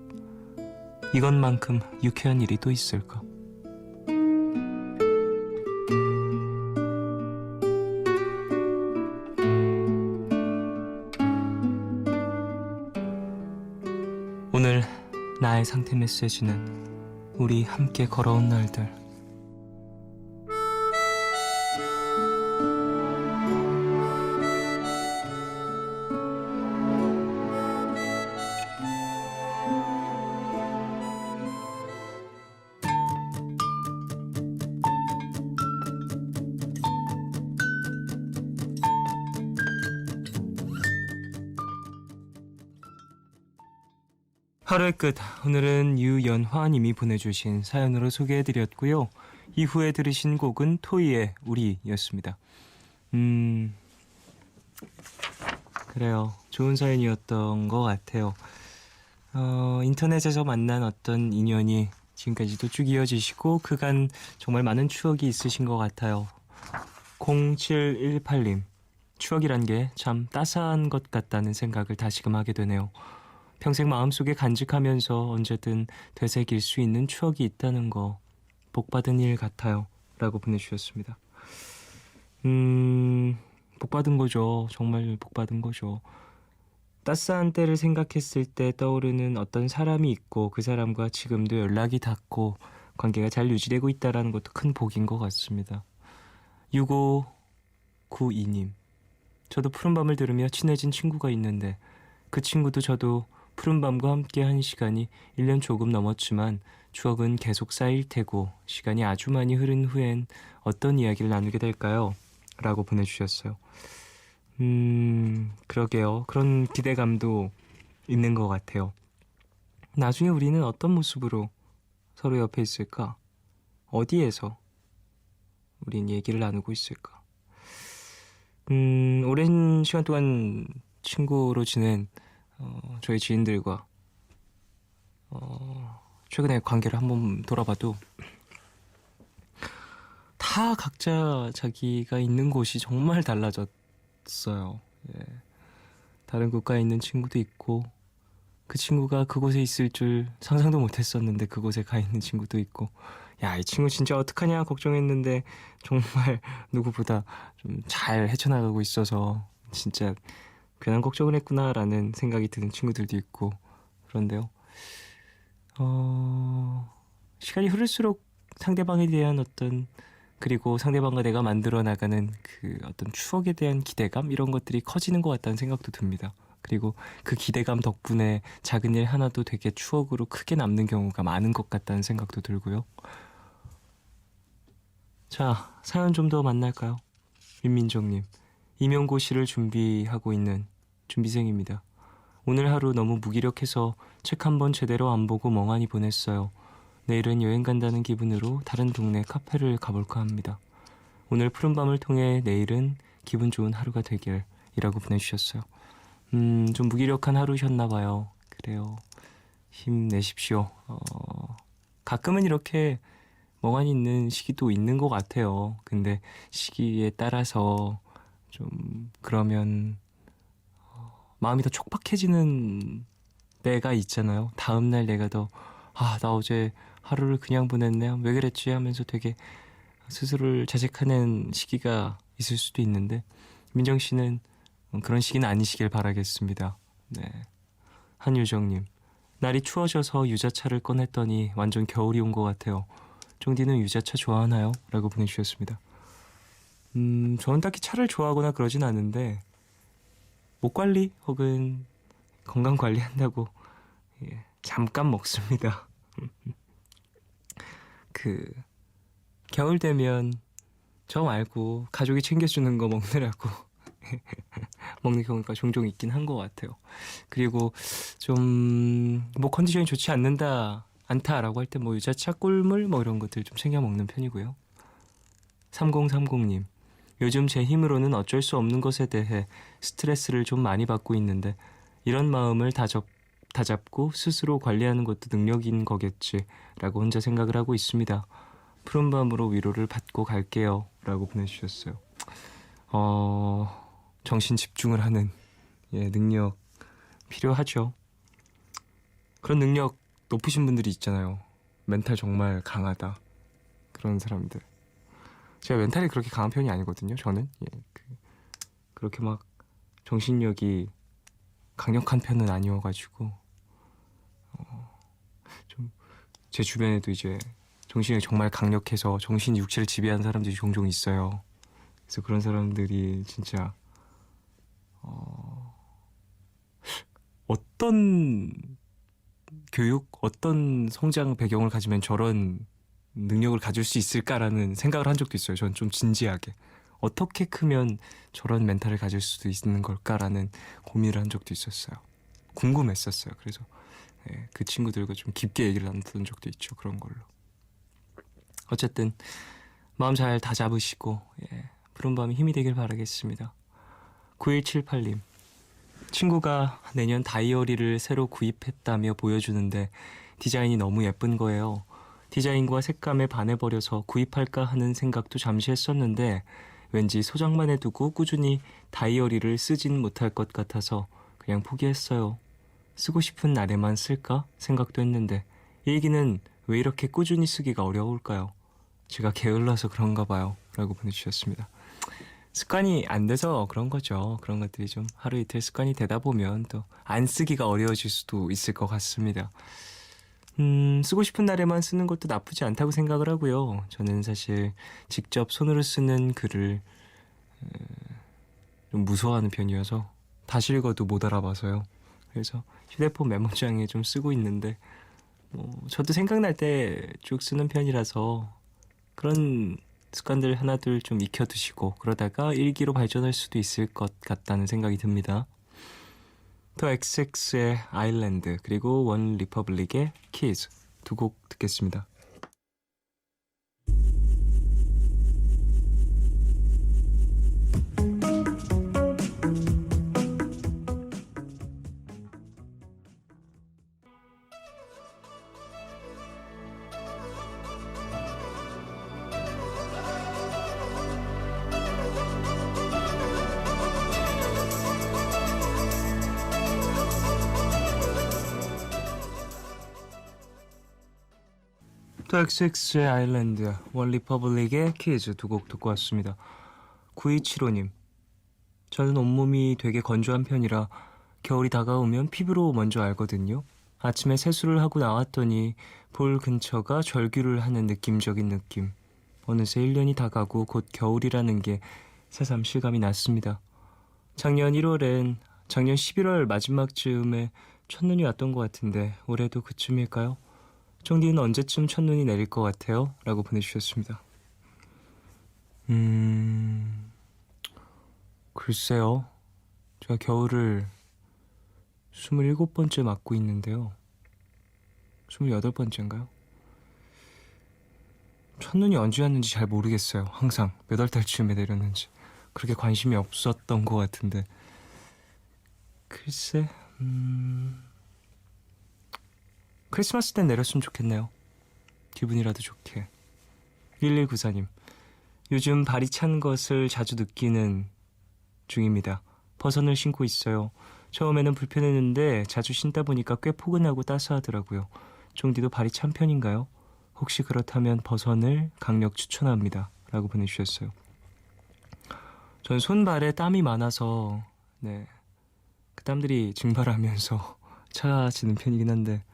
이것만큼 유쾌한 일이 또 있을까? 나의 상태 메시지는 우리 함께 걸어온 날들. 하루의 끝, 오늘은 유연화님이 보내주신 사연으로 소개해드렸고요. 이후에 들으신 곡은 토이의 우리였습니다. 그래요. 좋은 사연이었던 것 같아요. 인터넷에서 만난 어떤 인연이 지금까지도 쭉 이어지시고 그간 정말 많은 추억이 있으신 것 같아요. 0718님, 추억이란 게 참 따스한 것 같다는 생각을 다시금 하게 되네요. 평생 마음속에 간직하면서 언제든 되새길 수 있는 추억이 있다는 거 복받은 일 같아요. 라고 보내주셨습니다. 복받은 거죠. 정말 복받은 거죠. 따스한 때를 생각했을 때 떠오르는 어떤 사람이 있고 그 사람과 지금도 연락이 닿고 관계가 잘 유지되고 있다는 것도 큰 복인 것 같습니다. 6592님, 저도 푸른밤을 들으며 친해진 친구가 있는데 그 친구도 저도 푸른밤과 함께 한 시간이 1년 조금 넘었지만 추억은 계속 쌓일 테고 시간이 아주 많이 흐른 후엔 어떤 이야기를 나누게 될까요? 라고 보내주셨어요. 그러게요. 그런 기대감도 있는 것 같아요. 나중에 우리는 어떤 모습으로 서로 옆에 있을까? 어디에서 우린 얘기를 나누고 있을까? 오랜 시간 동안 친구로 지낸 저희 지인들과 최근에 관계를 한번 돌아봐도 다 각자 자기가 있는 곳이 정말 달라졌어요. 예. 다른 국가에 있는 친구도 있고 그 친구가 그곳에 있을 줄 상상도 못했었는데 그곳에 가 있는 친구도 있고, 야, 이 친구 진짜 어떡하냐 걱정했는데 정말 누구보다 좀 잘 헤쳐나가고 있어서 진짜 괜한 걱정을 했구나라는 생각이 드는 친구들도 있고 그런데요. 시간이 흐를수록 상대방에 대한 어떤, 그리고 상대방과 내가 만들어 나가는 그 어떤 추억에 대한 기대감, 이런 것들이 커지는 것 같다는 생각도 듭니다. 그리고 그 기대감 덕분에 작은 일 하나도 되게 추억으로 크게 남는 경우가 많은 것 같다는 생각도 들고요. 자, 사연 좀 더 만날까요? 윤민정님, 임용고시를 준비하고 있는 준비생입니다. 오늘 하루 너무 무기력해서 책 한 번 제대로 안 보고 멍하니 보냈어요. 내일은 여행 간다는 기분으로 다른 동네 카페를 가볼까 합니다. 오늘 푸른밤을 통해 내일은 기분 좋은 하루가 되길, 이라고 보내주셨어요. 좀 무기력한 하루셨나 봐요. 그래요. 힘내십시오. 가끔은 이렇게 멍하니 있는 시기도 있는 것 같아요. 근데 시기에 따라서 좀 그러면 마음이 더 촉박해지는 때가 있잖아요. 다음날 내가 더 나 어제 하루를 그냥 보냈네, 왜 그랬지 하면서 되게 스스로를 자책하는 시기가 있을 수도 있는데, 민정 씨는 그런 시기는 아니시길 바라겠습니다. 네. 한유정님, 날이 추워져서 유자차를 꺼냈더니 완전 겨울이 온 것 같아요. 종디는 유자차 좋아하나요? 라고 보내주셨습니다. 저는 딱히 차를 좋아하거나 그러진 않은데 목 관리 혹은 건강 관리한다고 잠깐 먹습니다. 겨울 되면 저 말고 가족이 챙겨주는 거 먹느라고 먹는 경우가 종종 있긴 한 것 같아요. 그리고 좀 목 컨디션이 좋지 않다라고 할 때 유자차, 꿀물 이런 것들 좀 챙겨 먹는 편이고요. 3030님, 요즘 제 힘으로는 어쩔 수 없는 것에 대해 스트레스를 좀 많이 받고 있는데 이런 마음을 다잡고 스스로 관리하는 것도 능력인 거겠지라고 혼자 생각을 하고 있습니다. 푸른밤으로 위로를 받고 갈게요, 라고 보내주셨어요. 정신 집중을 하는 능력 필요하죠. 그런 능력 높으신 분들이 있잖아요. 멘탈 정말 강하다, 그런 사람들. 제가 멘탈이 그렇게 강한 편이 아니거든요. 저는 그렇게 막 정신력이 강력한 편은 아니어가지고 좀 제 주변에도 이제 정신이 정말 강력해서 정신 육체를 지배하는 사람들이 종종 있어요. 그래서 그런 사람들이 진짜 어떤 교육, 어떤 성장 배경을 가지면 저런 능력을 가질 수 있을까라는 생각을 한 적도 있어요. 전 좀 진지하게. 어떻게 크면 저런 멘탈을 가질 수도 있는 걸까라는 고민을 한 적도 있었어요. 궁금했었어요. 그래서 그 친구들과 좀 깊게 얘기를 나눴던 적도 있죠. 그런 걸로. 어쨌든 마음 잘 다잡으시고 푸른밤이 힘이 되길 바라겠습니다. 9178님. 친구가 내년 다이어리를 새로 구입했다며 보여주는데 디자인이 너무 예쁜 거예요. 디자인과 색감에 반해버려서 구입할까 하는 생각도 잠시 했었는데 왠지 소장만 해두고 꾸준히 다이어리를 쓰진 못할 것 같아서 그냥 포기했어요. 쓰고 싶은 날에만 쓸까 생각도 했는데 이 얘기는 왜 이렇게 꾸준히 쓰기가 어려울까요? 제가 게을러서 그런가 봐요. 라고 보내주셨습니다. 습관이 안 돼서 그런 거죠. 그런 것들이 좀 하루 이틀 습관이 되다 보면 또 안 쓰기가 어려워질 수도 있을 것 같습니다. 쓰고 싶은 날에만 쓰는 것도 나쁘지 않다고 생각을 하고요. 저는 사실 직접 손으로 쓰는 글을 좀 무서워하는 편이어서 다시 읽어도 못 알아봐서요. 그래서 휴대폰 메모장에 좀 쓰고 있는데 저도 생각날 때 쭉 쓰는 편이라서 그런 습관들 하나둘 좀 익혀두시고 그러다가 일기로 발전할 수도 있을 것 같다는 생각이 듭니다. 더 XX의 아일랜드 그리고 원 리퍼블릭의 키즈 두 곡 듣겠습니다. 또 XX의 아일랜드, 원 리퍼블릭의 키즈 두 곡 듣고 왔습니다. 9275님, 저는 온몸이 되게 건조한 편이라 겨울이 다가오면 피부로 먼저 알거든요. 아침에 세수를 하고 나왔더니 볼 근처가 절규를 하는 느낌적인 느낌. 어느새 1년이 다가고 곧 겨울이라는 게 새삼 실감이 났습니다. 작년 11월 마지막쯤에 첫눈이 왔던 것 같은데 올해도 그쯤일까요? 정디는 언제쯤 첫눈이 내릴 것 같아요? 라고 보내주셨습니다. 글쎄요. 제가 겨울을 27번째 맞고 있는데요. 28번째인가요? 첫눈이 언제 왔는지 잘 모르겠어요. 항상 몇 월 달쯤에 내렸는지. 그렇게 관심이 없었던 것 같은데. 글쎄, 크리스마스 땐 내렸으면 좋겠네요. 기분이라도 좋게. 1194님, 요즘 발이 찬 것을 자주 느끼는 중입니다. 버선을 신고 있어요. 처음에는 불편했는데 자주 신다 보니까 꽤 포근하고 따스하더라고요. 종디도 발이 찬 편인가요? 혹시 그렇다면 버선을 강력 추천합니다. 라고 보내주셨어요. 전 손발에 땀이 많아서 그 땀들이 증발하면서 차가워지는 편이긴 한데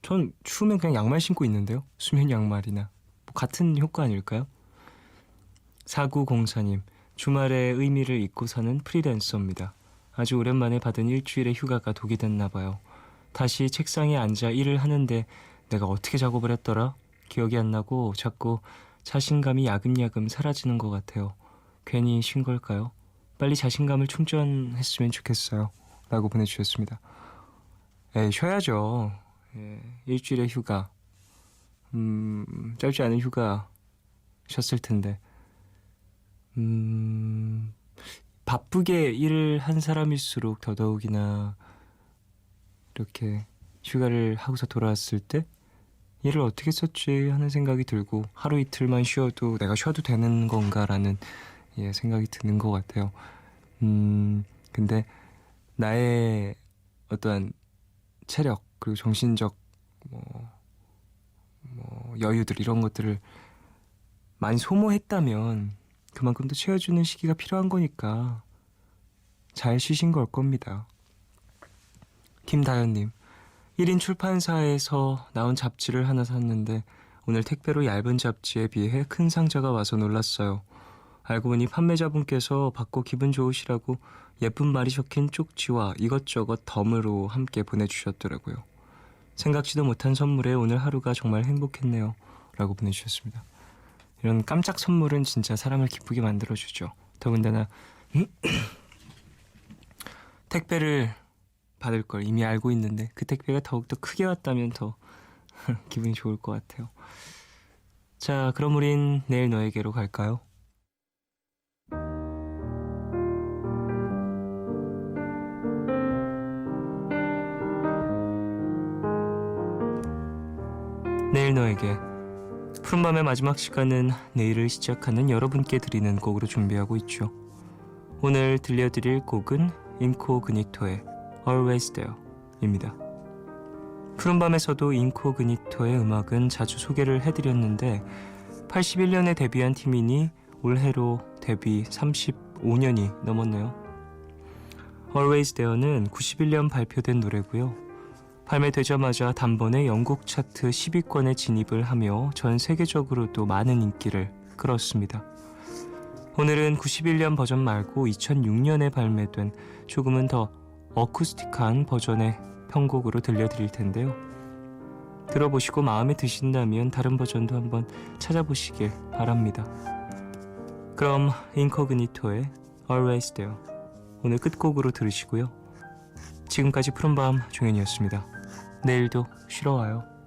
전 추우면 그냥 양말 신고 있는데요. 수면 양말이나 같은 효과 아닐까요? 4904님, 주말에 의미를 잊고 사는 프리랜서입니다. 아주 오랜만에 받은 일주일의 휴가가 독이 됐나 봐요. 다시 책상에 앉아 일을 하는데 내가 어떻게 작업을 했더라? 기억이 안 나고 자꾸 자신감이 야금야금 사라지는 것 같아요. 괜히 쉰 걸까요? 빨리 자신감을 충전했으면 좋겠어요. 라고 보내주셨습니다. 쉬어야죠. 일주일의 휴가. 짧지 않은 휴가 쉬었을 텐데. 바쁘게 일을 한 사람일수록 더더욱이나 이렇게 휴가를 하고서 돌아왔을 때 일을 어떻게 썼지 하는 생각이 들고 하루 이틀만 쉬어도 내가 쉬어도 되는 건가라는 생각이 드는 것 같아요. 근데 나의 어떠한 체력 그리고 정신적 여유들 이런 것들을 많이 소모했다면 그만큼 더 채워주는 시기가 필요한 거니까 잘 쉬신 걸 겁니다. 김다현님, 1인 출판사에서 나온 잡지를 하나 샀는데 오늘 택배로 얇은 잡지에 비해 큰 상자가 와서 놀랐어요. 알고 보니 판매자분께서 받고 기분 좋으시라고 예쁜 말이 적힌 쪽지와 이것저것 덤으로 함께 보내주셨더라고요. 생각지도 못한 선물에 오늘 하루가 정말 행복했네요. 라고 보내주셨습니다. 이런 깜짝 선물은 진짜 사람을 기쁘게 만들어주죠. 더군다나 택배를 받을 걸 이미 알고 있는데 그 택배가 더욱더 크게 왔다면 더 기분이 좋을 것 같아요. 자, 그럼 우린 내일 너에게로 갈까요? 내일 너에게 푸른밤의 마지막 시간은 내일을 시작하는 여러분께 드리는 곡으로 준비하고 있죠. 오늘 들려드릴 곡은 인코그니토의 Always There 입니다. 푸른밤에서도 인코그니토의 음악은 자주 소개를 해드렸는데 81년에 데뷔한 팀이니 올해로 데뷔 35년이 넘었네요. Always There는 91년 발표된 노래고요. 발매되자마자 단번에 영국 차트 10위권에 진입을 하며 전 세계적으로도 많은 인기를 끌었습니다. 오늘은 91년 버전 말고 2006년에 발매된 조금은 더 어쿠스틱한 버전의 편곡으로 들려드릴 텐데요. 들어보시고 마음에 드신다면 다른 버전도 한번 찾아보시길 바랍니다. 그럼 인코그니토의 Always There 오늘 끝곡으로 들으시고요. 지금까지 푸른밤 종현이었습니다. 내일도 쉬러 와요.